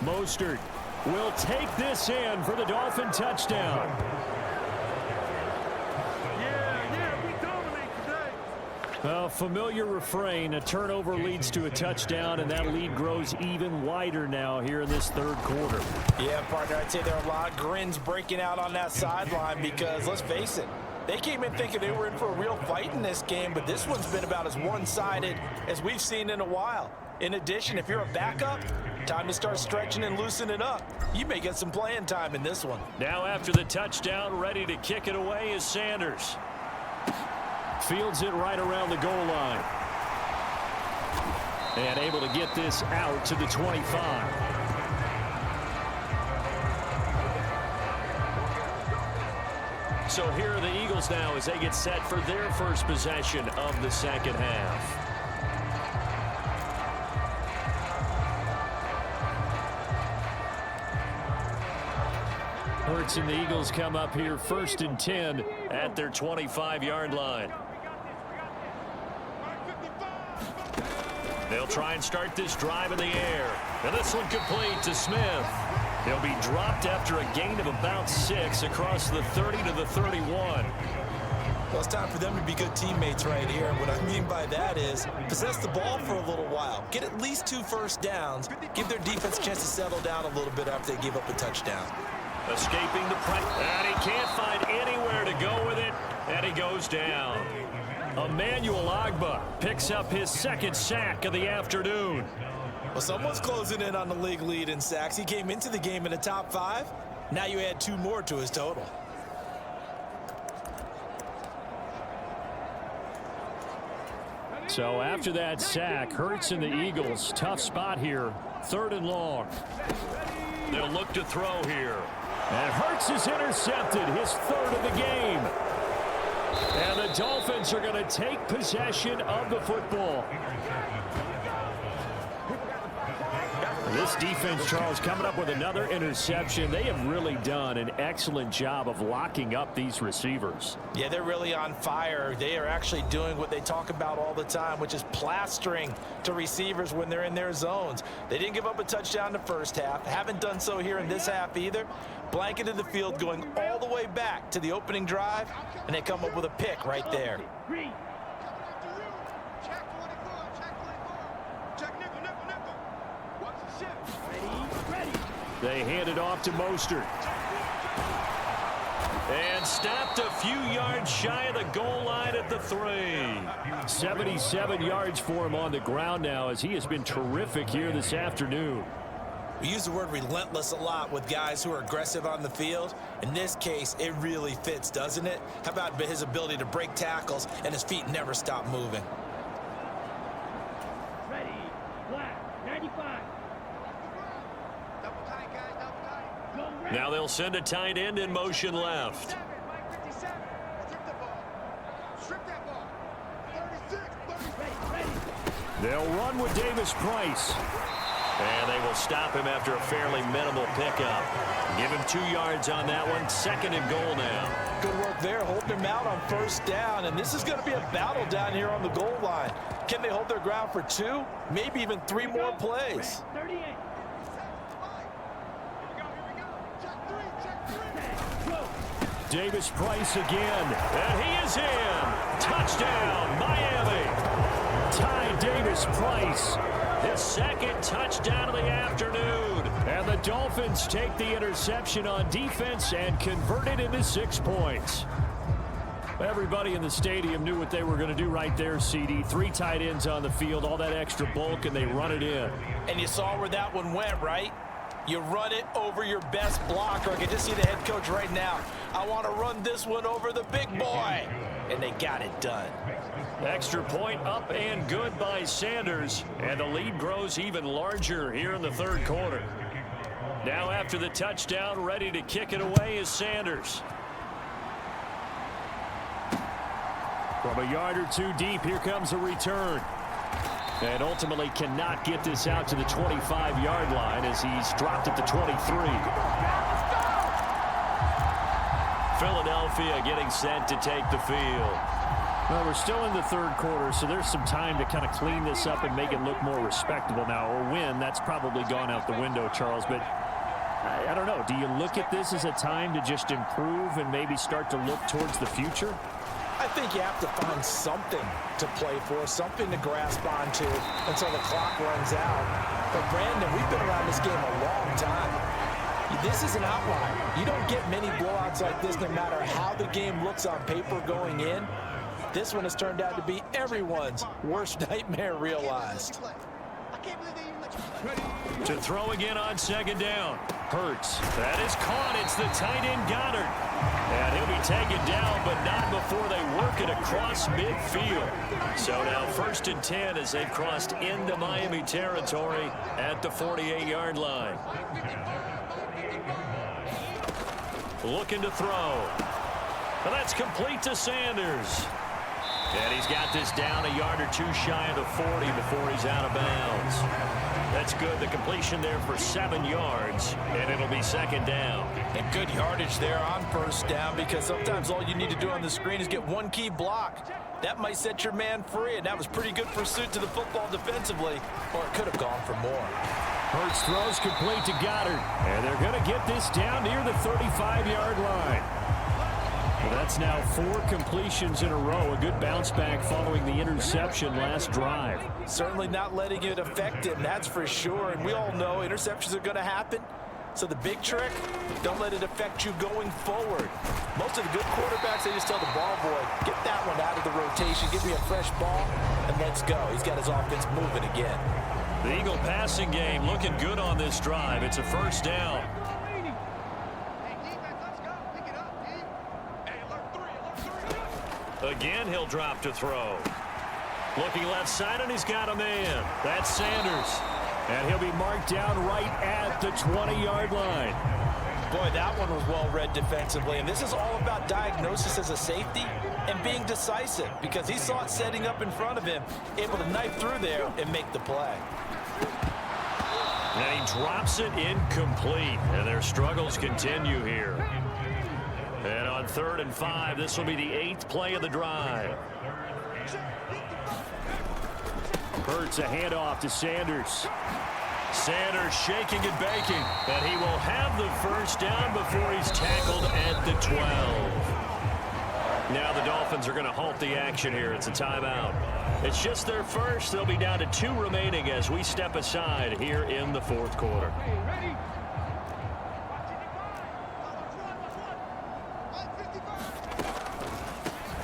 Speaker 4: Mostert will take this in for the Dolphin touchdown.
Speaker 5: We dominate today.
Speaker 4: A familiar refrain, a turnover leads to a touchdown, and that lead grows even wider now here in this 3rd quarter.
Speaker 3: Yeah, partner, I'd say there are a lot of grins breaking out on that sideline because, let's face it, they came in thinking they were in for a real fight in this game, but this one's been about as one-sided as we've seen in a while. In addition, if you're a backup, time to start stretching and loosening up. You may get some playing time in this one.
Speaker 2: Now after the touchdown, ready to kick it away is Sanders.
Speaker 4: Fields it right around the goal line. And able to get this out to the 25.
Speaker 2: So here are the Eagles now as they get set for their first possession of the 2nd half.
Speaker 4: Hurts and the Eagles come up here 1st and 10
Speaker 2: at their 25-yard line. They'll try and start this drive in the air. And this one complete to Smith. He'll be dropped after a gain of about 6 across the 30 to the 31.
Speaker 3: Well, it's time for them to be good teammates right here. And what I mean by that is possess the ball for a little while. Get at least 2 first downs. Give their defense a chance to settle down a little bit after they give up a touchdown.
Speaker 2: Escaping the pressure. And he can't find anywhere to go with it. And he goes down.
Speaker 4: Emmanuel Ogbah picks up his 2nd sack of the afternoon.
Speaker 3: Well, someone's closing in on the league lead in sacks. He came into the game in the top 5. Now you add 2 more to his total.
Speaker 4: So after that sack, Hurts and the Eagles, tough spot here. 3rd and long.
Speaker 2: They'll look to throw here.
Speaker 4: And Hurts is intercepted, his 3rd of the game. And the Dolphins are going to take possession of the football. This defense, Charles, coming up with another interception. They have really done an excellent job of locking up these receivers.
Speaker 3: Yeah, they're really on fire. They are actually doing what they talk about all the time, which is plastering to receivers when they're in their zones. They didn't give up a touchdown in the first half. Haven't done so here in this half either. Blanketed the field going all the way back to the opening drive, and they come up with a pick right there.
Speaker 4: They hand it off to Mostert.
Speaker 2: And stopped a few yards shy of the goal line at the 3.
Speaker 4: 77 yards for him on the ground now as he has been terrific here this afternoon.
Speaker 3: We use the word relentless a lot with guys who are aggressive on the field. In this case, it really fits, doesn't it? How about his ability to break tackles and his feet never stop moving?
Speaker 5: Ready, black, 95. Double tight, guys, double tight. Go
Speaker 2: Now they'll send a tight end in motion left.
Speaker 4: They'll run with Davis-Price.
Speaker 2: And they will stop him after a fairly minimal pickup. Give him 2 yards on that one. 2nd and goal now.
Speaker 3: Good work there, holding him out on 1st down. And this is going to be a battle down here on the goal line. Can they hold their ground for 2, maybe even 3 more plays?
Speaker 4: Davis-Price again.
Speaker 2: And he is in. Touchdown, Miami.
Speaker 4: Ty Davis-Price.
Speaker 2: His 2nd touchdown of the afternoon.
Speaker 4: And the Dolphins take the interception on defense and convert it into 6 points. Everybody in the stadium knew what they were going to do right there, CD. 3 tight ends on the field, all that extra bulk, and they run it in.
Speaker 3: And you saw where that one went, right? You run it over your best blocker. I can just see the head coach right now. I want to run this one over the big boy. And they got it done.
Speaker 2: Extra point up and good by Sanders. And the lead grows even larger here in the 3rd quarter. Now after the touchdown, ready to kick it away is Sanders.
Speaker 4: From a yard or 2 deep, here comes a return. And ultimately cannot get this out to the 25-yard line as he's dropped at the 23.
Speaker 2: Philadelphia getting set to take the field.
Speaker 4: Well, we're still in the 3rd quarter, so there's some time to kind of clean this up and make it look more respectable now. Or win, that's probably gone out the window, Charles. But I don't know. Do you look at this as a time to just improve and maybe start to look towards the future?
Speaker 3: I think you have to find something to play for, something to grasp onto until the clock runs out. But, Brandon, we've been around this game a long time. This is an outlier. You don't get many blowouts like this no matter how the game looks on paper going in. This one has turned out to be everyone's worst nightmare realized.
Speaker 2: To throw again on 2nd down. Hurts. That is caught. It's the tight end Goddard. And he'll be taken down, but not before they work it across midfield. So now 1st and 10 as they've crossed into Miami territory at the 48-yard line. Looking to throw. And that's complete to Sanders. And he's got this down a yard or 2 shy of the 40 before he's out of bounds. That's good. The completion there for 7 yards, and it'll be 2nd down.
Speaker 3: And good yardage there on 1st down, because sometimes all you need to do on the screen is get 1 key block. That might set your man free, and that was pretty good pursuit to the football defensively, or it could have gone for more.
Speaker 4: Hurts throws complete to Goddard, and they're going to get this down near the 35-yard line. Well, that's now 4 completions in a row. A good bounce back following the interception last drive.
Speaker 3: Certainly not letting it affect him, that's for sure. And we all know interceptions are going to happen. So the big trick, don't let it affect you going forward. Most of the good quarterbacks, they just tell the ball boy, get that one out of the rotation, give me a fresh ball, and let's go. He's got his offense moving again.
Speaker 2: The Eagle passing game looking good on this drive. It's a 1st down. Again, he'll drop to throw. Looking left side, and he's got a man. That's Sanders.
Speaker 4: And he'll be marked down right at the 20-yard line.
Speaker 3: Boy, that one was well read defensively. And this is all about diagnosis as a safety and being decisive, because he saw it setting up in front of him, able to knife through there and make the play.
Speaker 2: And he drops it incomplete. And their struggles continue here. And on 3rd and 5, this will be the 8th play of the drive.
Speaker 4: Hurts a handoff to Sanders.
Speaker 2: Sanders shaking and baking. And he will have the 1st down before he's tackled at the 12. Now the Dolphins are going to halt the action here. It's a timeout. It's just their first. They'll be down to 2 remaining as we step aside here in the 4th quarter.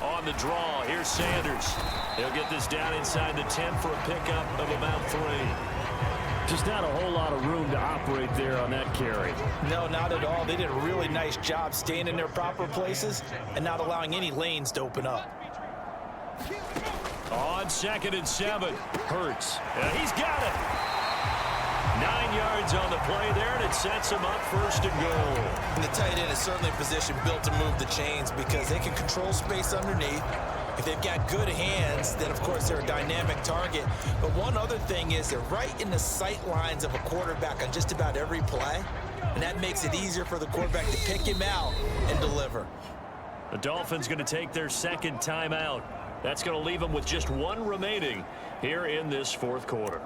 Speaker 2: On the draw, here's Sanders. He'll get this down inside the 10 for a pickup of about 3.
Speaker 4: Just not a whole lot of room to operate there on that carry.
Speaker 3: No, not at all. They did a really nice job staying in their proper places and not allowing any lanes to open up.
Speaker 2: On 2nd and 7, Hurts. And he's got it. 9 yards on the play there, and it sets them up 1st and goal.
Speaker 3: And the tight end is certainly a position built to move the chains because they can control space underneath. If they've got good hands, then, of course, they're a dynamic target. But one other thing is they're right in the sight lines of a quarterback on just about every play, and that makes it easier for the quarterback to pick him out and deliver.
Speaker 2: The Dolphins going to take their 2nd timeout. That's going to leave them with just 1 remaining here in this 4th quarter.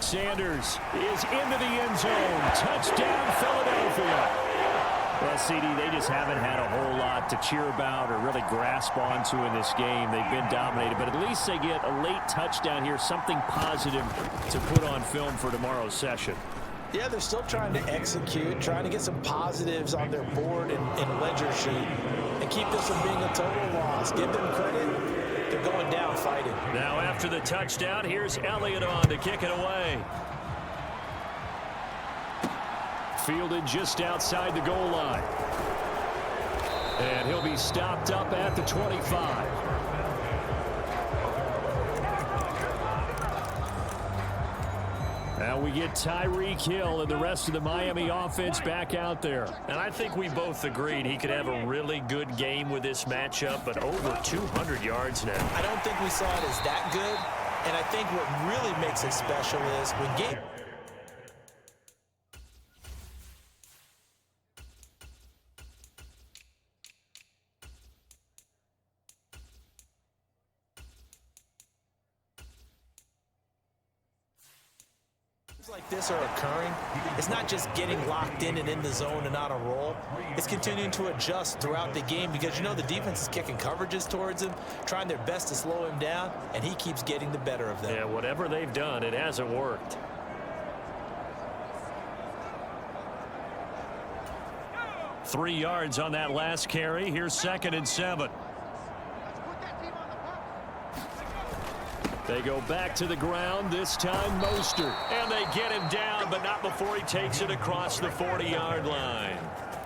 Speaker 4: Sanders is into the end zone. Touchdown, Philadelphia. Well, CD, they just haven't had a whole lot to cheer about or really grasp onto in this game. They've been dominated, but at least they get a late touchdown here, something positive to put on film for tomorrow's session.
Speaker 3: Yeah, they're still trying to execute, trying to get some positives on their board and ledger sheet and keep this from being a total loss. Give them credit. They're going down fighting.
Speaker 2: Now after the touchdown, here's Elliott on to kick it away.
Speaker 4: Fielded just outside the goal line. And he'll be stopped up at the 25. Now we get Tyreek Hill and the rest of the Miami offense back out there.
Speaker 2: And I think we both agreed he could have a really good game with this matchup, but over 200 yards now.
Speaker 3: I don't think we saw it as that good, and I think what really makes it special is when game. Like this are occurring, it's not just getting locked in and in the zone and on a roll. It's continuing to adjust throughout the game because you know the defense is kicking coverages towards him, trying their best to slow him down, and he keeps getting the better of them.
Speaker 2: Yeah, whatever they've done, it hasn't worked. Three yards on that last carry. Here's 2nd and 7.
Speaker 4: They go back to the ground, this time Mostert.
Speaker 2: And they get him down, but not before he takes it across the 40-yard line.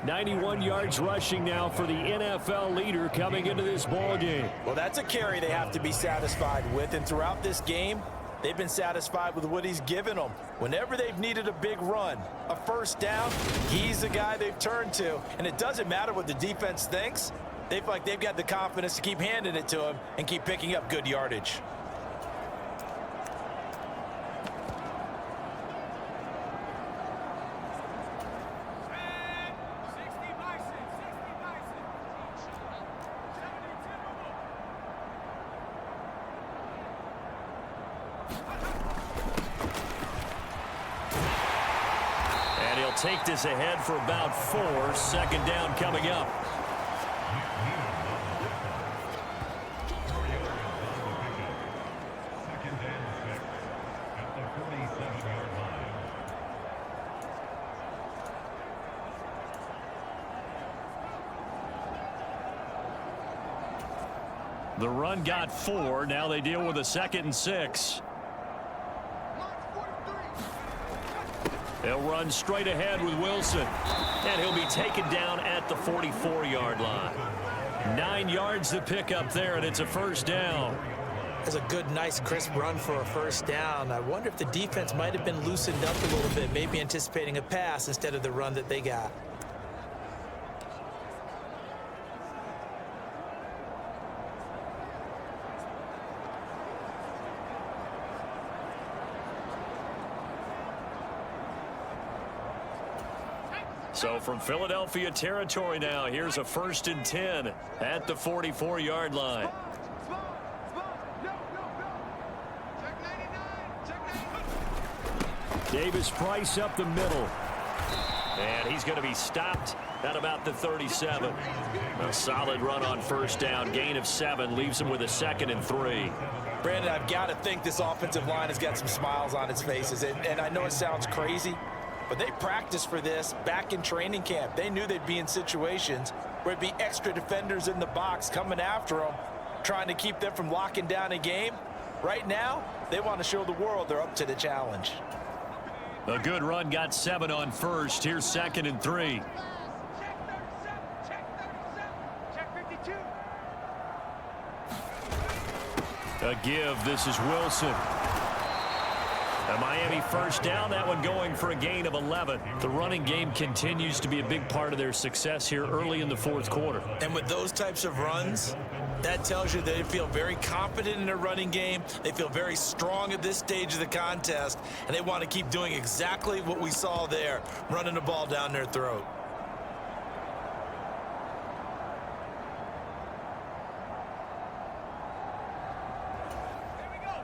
Speaker 4: 91 yards rushing now for the NFL leader coming into this ball game.
Speaker 3: Well, that's a carry they have to be satisfied with, and throughout this game, they've been satisfied with what he's given them. Whenever they've needed a big run, a first down, he's the guy they've turned to. And it doesn't matter what the defense thinks. They feel like they've got the confidence to keep handing it to him and keep picking up good yardage.
Speaker 2: Take this ahead for about 4. 2nd down coming up. The run got 4. Now they deal with a 2nd and 6. They'll run straight ahead with Wilson. And he'll be taken down at the 44-yard line. 9 yards to pick up there, and it's a first down.
Speaker 3: That's a good, nice, crisp run for a first down. I wonder if the defense might have been loosened up a little bit, maybe anticipating a pass instead of the run that they got.
Speaker 2: So from Philadelphia territory now, here's a 1st and 10 at the 44-yard line.
Speaker 4: Davis-Price up the middle.
Speaker 2: And he's going to be stopped at about the 37. A solid run on first down. Gain of 7 leaves him with a 2nd and 3.
Speaker 3: Brandon, I've got to think this offensive line has got some smiles on its faces. And I know it sounds crazy, but they practiced for this back in training camp. They knew they'd be in situations where it'd be extra defenders in the box coming after them, trying to keep them from locking down a game. Right now, they want to show the world they're up to the challenge.
Speaker 2: A good run got 7 on first. Here's 2nd and 3.
Speaker 5: Check 52.
Speaker 2: A give. This is Wilson. A Miami first down. That one going for a gain of 11. The running game continues to be a big part of their success here early in the 4th quarter.
Speaker 3: And with those types of runs, that tells you they feel very confident in their running game. They feel very strong at this stage of the contest, and they want to keep doing exactly what we saw there, running the ball down their throat.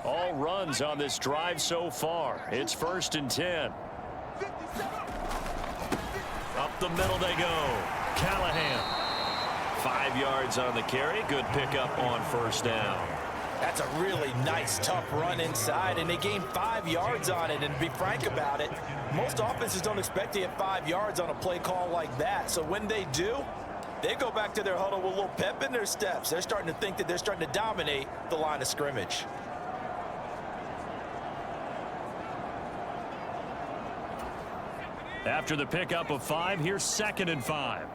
Speaker 2: All runs on this drive so far. It's 1st and 10. Up the middle they go. Callahan. 5 yards on the carry. Good pickup on 1st down.
Speaker 3: That's a really nice, tough run inside, and they gained 5 yards on it. And to be frank about it, most offenses don't expect to get 5 yards on a play call like that. So when they do, they go back to their huddle with a little pep in their steps. They're starting to think that they're starting to dominate the line of scrimmage.
Speaker 2: After the pickup of 5, here's 2nd and 5.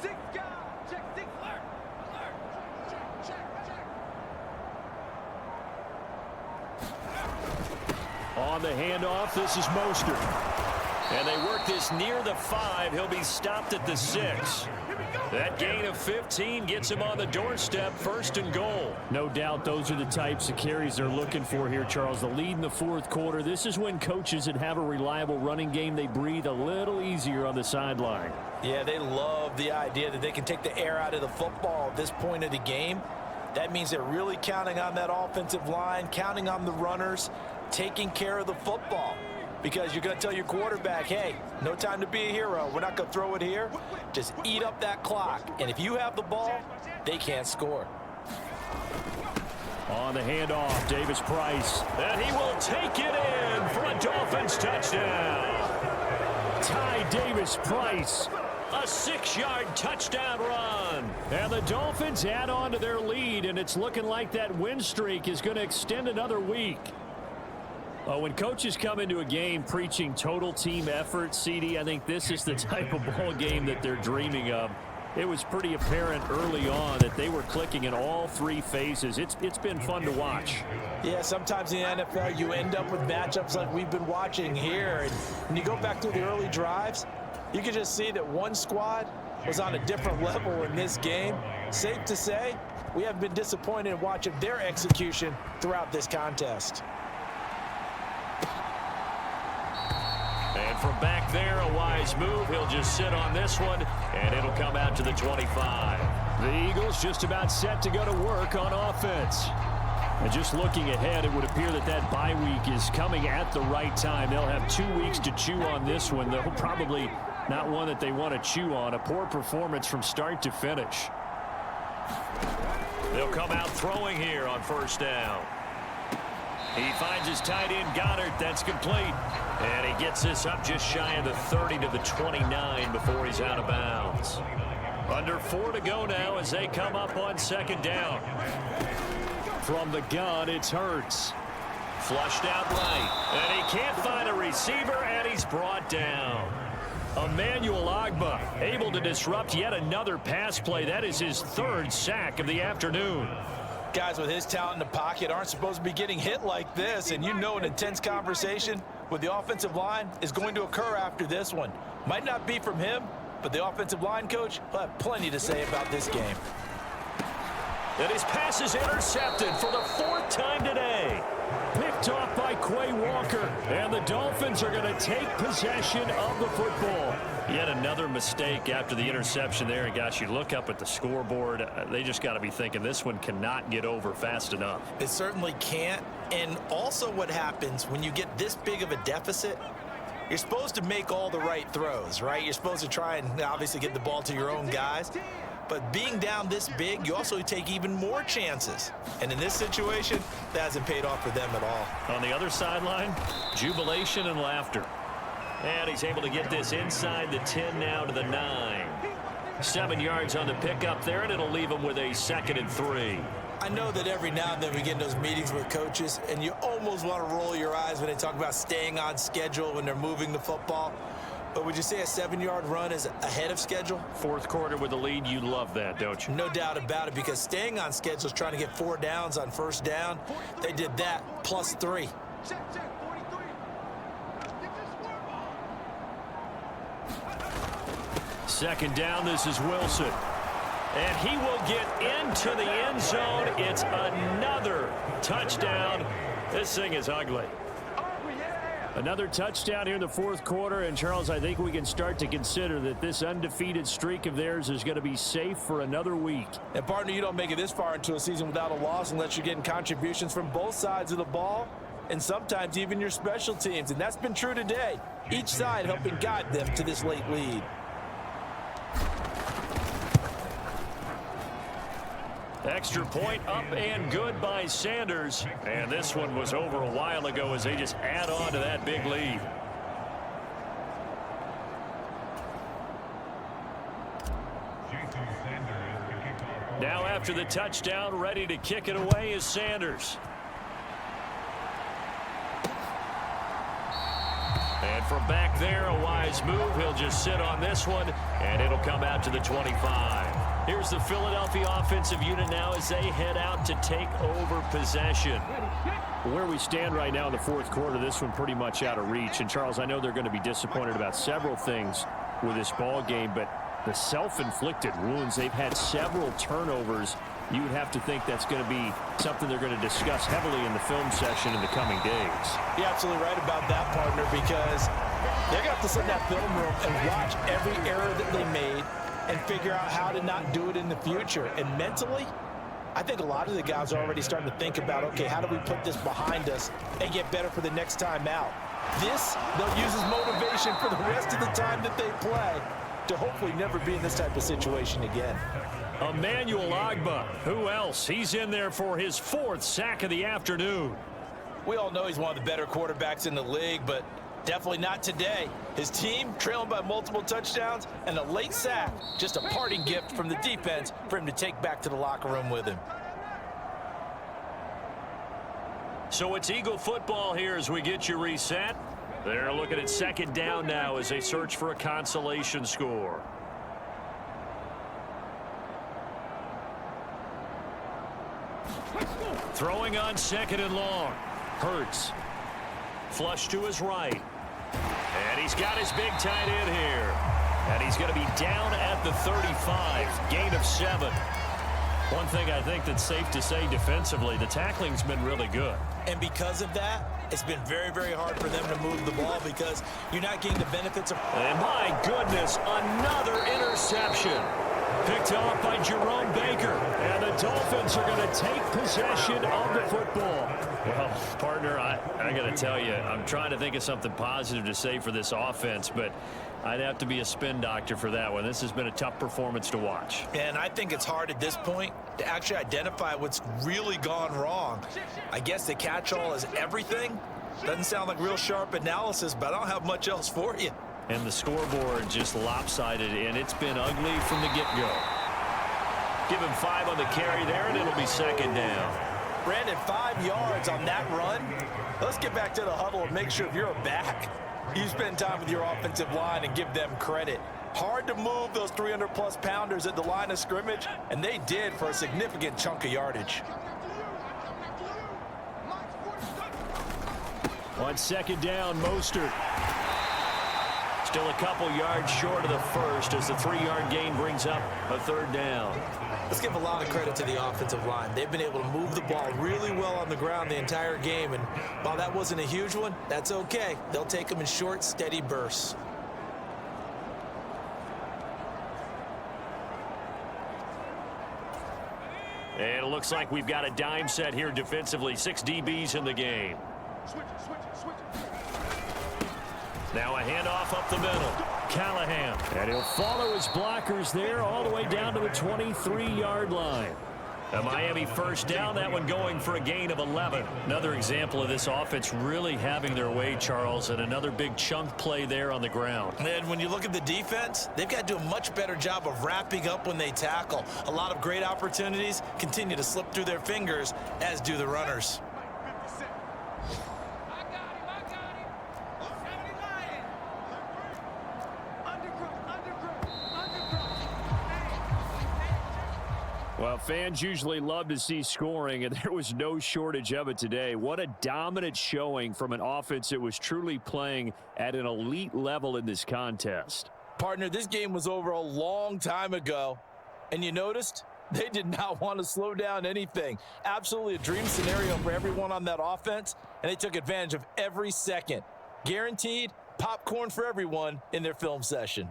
Speaker 5: 6 guys. Check 6. Alert. Check.
Speaker 2: On the handoff, this is Mostert. And they work this near the 5. He'll be stopped at the 6. That gain of 15 gets him on the doorstep, 1st and goal.
Speaker 4: No doubt those are the types of carries they're looking for here, Charles. The lead in the 4th quarter. This is when coaches that have a reliable running game, they breathe a little easier on the sideline.
Speaker 3: Yeah, they love the idea that they can take the air out of the football at this point of the game. That means they're really counting on that offensive line, counting on the runners, taking care of the football. Because you're going to tell your quarterback, hey, no time to be a hero. We're not going to throw it here. Just eat up that clock. And if you have the ball, they can't score.
Speaker 2: On the handoff, Davis-Price. And he will take it in for a Dolphins touchdown.
Speaker 4: Ty Davis-Price.
Speaker 2: A 6-yard touchdown run.
Speaker 4: And the Dolphins add on to their lead, and it's looking like that win streak is going to extend another week. When coaches come into a game preaching total team effort, CD, I think this is the type of ball game that they're dreaming of. It was pretty apparent early on that they were clicking in all 3 phases. It's been fun to watch.
Speaker 3: Yeah, sometimes in the NFL you end up with matchups like we've been watching here. And when you go back to the early drives, you can just see that one squad was on a different level in this game. Safe to say, we haven't been disappointed in watching their execution throughout this contest.
Speaker 2: And from back there, a wise move. He'll just sit on this one, and it'll come out to the 25.
Speaker 4: The Eagles just about set to go to work on offense. And just looking ahead, it would appear that that bye week is coming at the right time. They'll have 2 weeks to chew on this one. They'll probably not one that they want to chew on. A poor performance from start to finish.
Speaker 2: They'll come out throwing here on 1st down. He finds his tight end, Goddard. That's complete. And he gets this up just shy of the 30 to the 29 before he's out of bounds. Under 4 to go now as they come up on 2nd down.
Speaker 4: From the gun, it's Hurts.
Speaker 2: Flushed out right. And he can't find a receiver, and he's brought down.
Speaker 4: Emmanuel Ogbah able to disrupt yet another pass play. That is his 3rd sack of the afternoon.
Speaker 3: Guys with his talent in the pocket aren't supposed to be getting hit like this, and you know an intense conversation with the offensive line is going to occur after this one. Might not be from him, but the offensive line coach will have plenty to say about this game.
Speaker 2: And his pass is intercepted for the 4th time today.
Speaker 4: Picked off by Quay Walker, and the Dolphins are going to take possession of the football.
Speaker 2: Yet another mistake after the interception there. And gosh, you look up at the scoreboard, they just got to be thinking this one cannot get over fast enough.
Speaker 3: It certainly can't. And also what happens when you get this big of a deficit, you're supposed to make all the right throws, right? You're supposed to try and obviously get the ball to your own guys. But being down this big, you also take even more chances. And in this situation, that hasn't paid off for them at all.
Speaker 2: On the other sideline, jubilation and laughter. And he's able to get this inside the 10 now to the 9. 7 yards on the pickup there, and it'll leave him with a 2nd and 3.
Speaker 3: I know that every now and then we get in those meetings with coaches, and you almost want to roll your eyes when they talk about staying on schedule when they're moving the football. But would you say a 7-yard run is ahead of schedule?
Speaker 4: Fourth quarter with the lead, you love that, don't you?
Speaker 3: No doubt about it, because staying on schedule is trying to get 4 downs on first down. They did that plus 3.
Speaker 5: Check, 43. Get this square ball.
Speaker 2: Second down, this is Wilson. And he will get into the end zone. It's another touchdown. This thing is ugly.
Speaker 4: Another touchdown here in the fourth quarter. And, Charles, I think we can start to consider that this undefeated streak of theirs is going to be safe for another week.
Speaker 3: And, partner, you don't make it this far into a season without a loss unless you're getting contributions from both sides of the ball and sometimes even your special teams. And that's been true today. Each side helping guide them to this late lead.
Speaker 2: Extra point up and good by Sanders. And this one was over a while ago as they just add on to that big lead. Now after the touchdown, ready to kick it away is Sanders. And from back there, a wise move. He'll just sit on this one, and it'll come out to the 25. Here's the Philadelphia offensive unit now as they head out to take over possession.
Speaker 4: Where we stand right now in the fourth quarter, this one pretty much out of reach. And, Charles, I know they're going to be disappointed about several things with this ball game, but the self-inflicted wounds, they've had several turnovers. You would have to think that's going to be something they're going to discuss heavily in the film session in the coming days.
Speaker 3: You're absolutely right about that, partner, because they're going to have to sit in that film room and watch every error that they made and figure out how to not do it in the future. And mentally, I think a lot of the guys are already starting to think about, okay, how do we put this behind us and get better for the next time out? This, they'll use as motivation for the rest of the time that they play to hopefully never be in this type of situation again.
Speaker 2: Emmanuel Ogbah, who else? He's in there for his 4th sack of the afternoon.
Speaker 3: We all know he's one of the better quarterbacks in the league, but definitely not today. His team trailing by multiple touchdowns and a late sack, just a parting gift from the defense for him to take back to the locker room with him.
Speaker 2: So it's Eagle football here as we get you reset. They're looking at second down now as they search for a consolation score. Throwing on second and long. Hurts. Flush to his right. And he's got his big tight end here. And he's going to be down at the 35. Gain of 7. One thing I think that's safe to say defensively, the tackling's been really good.
Speaker 3: And because of that, it's been very, very hard for them to move the ball because you're not getting the benefits of...
Speaker 2: And my goodness, another interception. Picked off by Jerome Baker.
Speaker 4: And the Dolphins are going to take possession of the football.
Speaker 2: Well, partner, I got to tell you, I'm trying to think of something positive to say for this offense, but I'd have to be a spin doctor for that one. This has been a tough performance to watch.
Speaker 3: And I think it's hard at this point to actually identify what's really gone wrong. I guess the catch-all is everything. Doesn't sound like real sharp analysis, but I don't have much else for you.
Speaker 2: And the scoreboard just lopsided, and it's been ugly from the get-go. Give him 5 on the carry there, and it'll be second down.
Speaker 3: Brandon, 5 yards on that run. Let's get back to the huddle and make sure if you're a back, you spend time with your offensive line and give them credit. Hard to move those 300-plus pounders at the line of scrimmage, and they did for a significant chunk of yardage.
Speaker 4: On second down, Mostert.
Speaker 2: Still a couple yards short of the first as the 3-yard gain brings up a third down.
Speaker 3: Let's give a lot of credit to the offensive line. They've been able to move the ball really well on the ground the entire game, and while that wasn't a huge one, that's okay. They'll take them in short, steady bursts.
Speaker 2: And it looks like we've got a dime set here defensively. 6 DBs in the game.
Speaker 5: Switch it.
Speaker 2: Now a handoff up the middle. Callahan.
Speaker 4: And he'll follow his blockers there all the way down to the 23-yard line.
Speaker 2: A Miami first down, that one going for a gain of 11.
Speaker 4: Another example of this offense really having their way, Charles, and another big chunk play there on the ground.
Speaker 3: And when you look at the defense, they've got to do a much better job of wrapping up when they tackle. A lot of great opportunities continue to slip through their fingers, as do the runners.
Speaker 4: Well, fans usually love to see scoring, and there was no shortage of it today. What a dominant showing from an offense that was truly playing at an elite level in this contest.
Speaker 3: Partner, this game was over a long time ago, and you noticed they did not want to slow down anything. Absolutely a dream scenario for everyone on that offense, and they took advantage of every second. Guaranteed popcorn for everyone in their film session.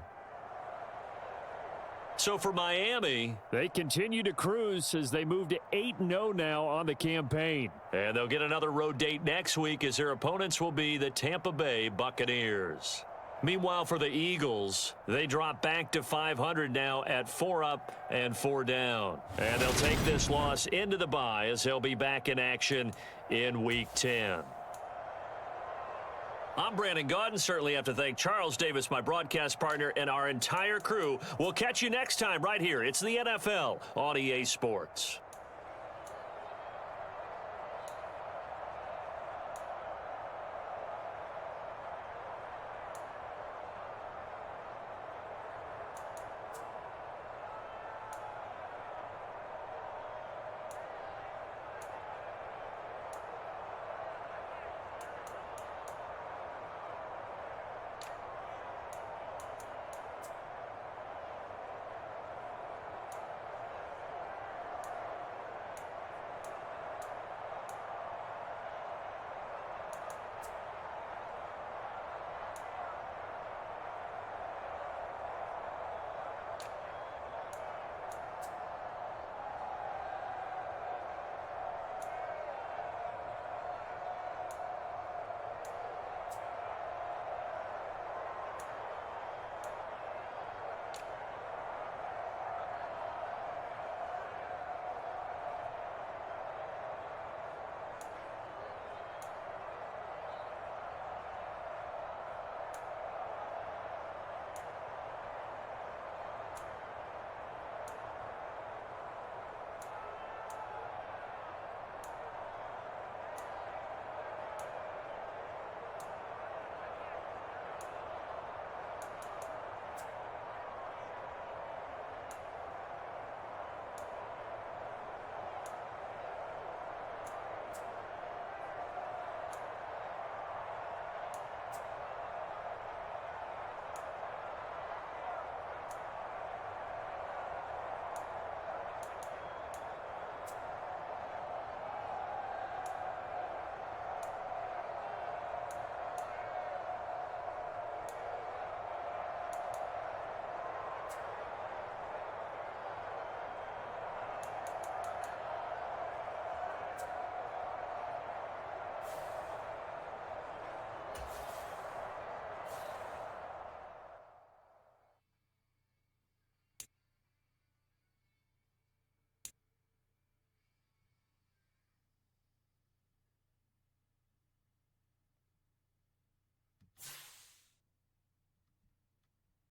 Speaker 2: So for Miami,
Speaker 4: they continue to cruise as they move to 8-0 now on the campaign.
Speaker 2: And they'll get another road date next week as their opponents will be the Tampa Bay Buccaneers. Meanwhile, for the Eagles, they drop back to 500 now at 4 up and 4 down. And they'll take this loss into the bye as they'll be back in action in Week 10. I'm Brandon Gaudin. Certainly have to thank Charles Davis, my broadcast partner, and our entire crew. We'll catch you next time right here. It's the NFL on EA Sports.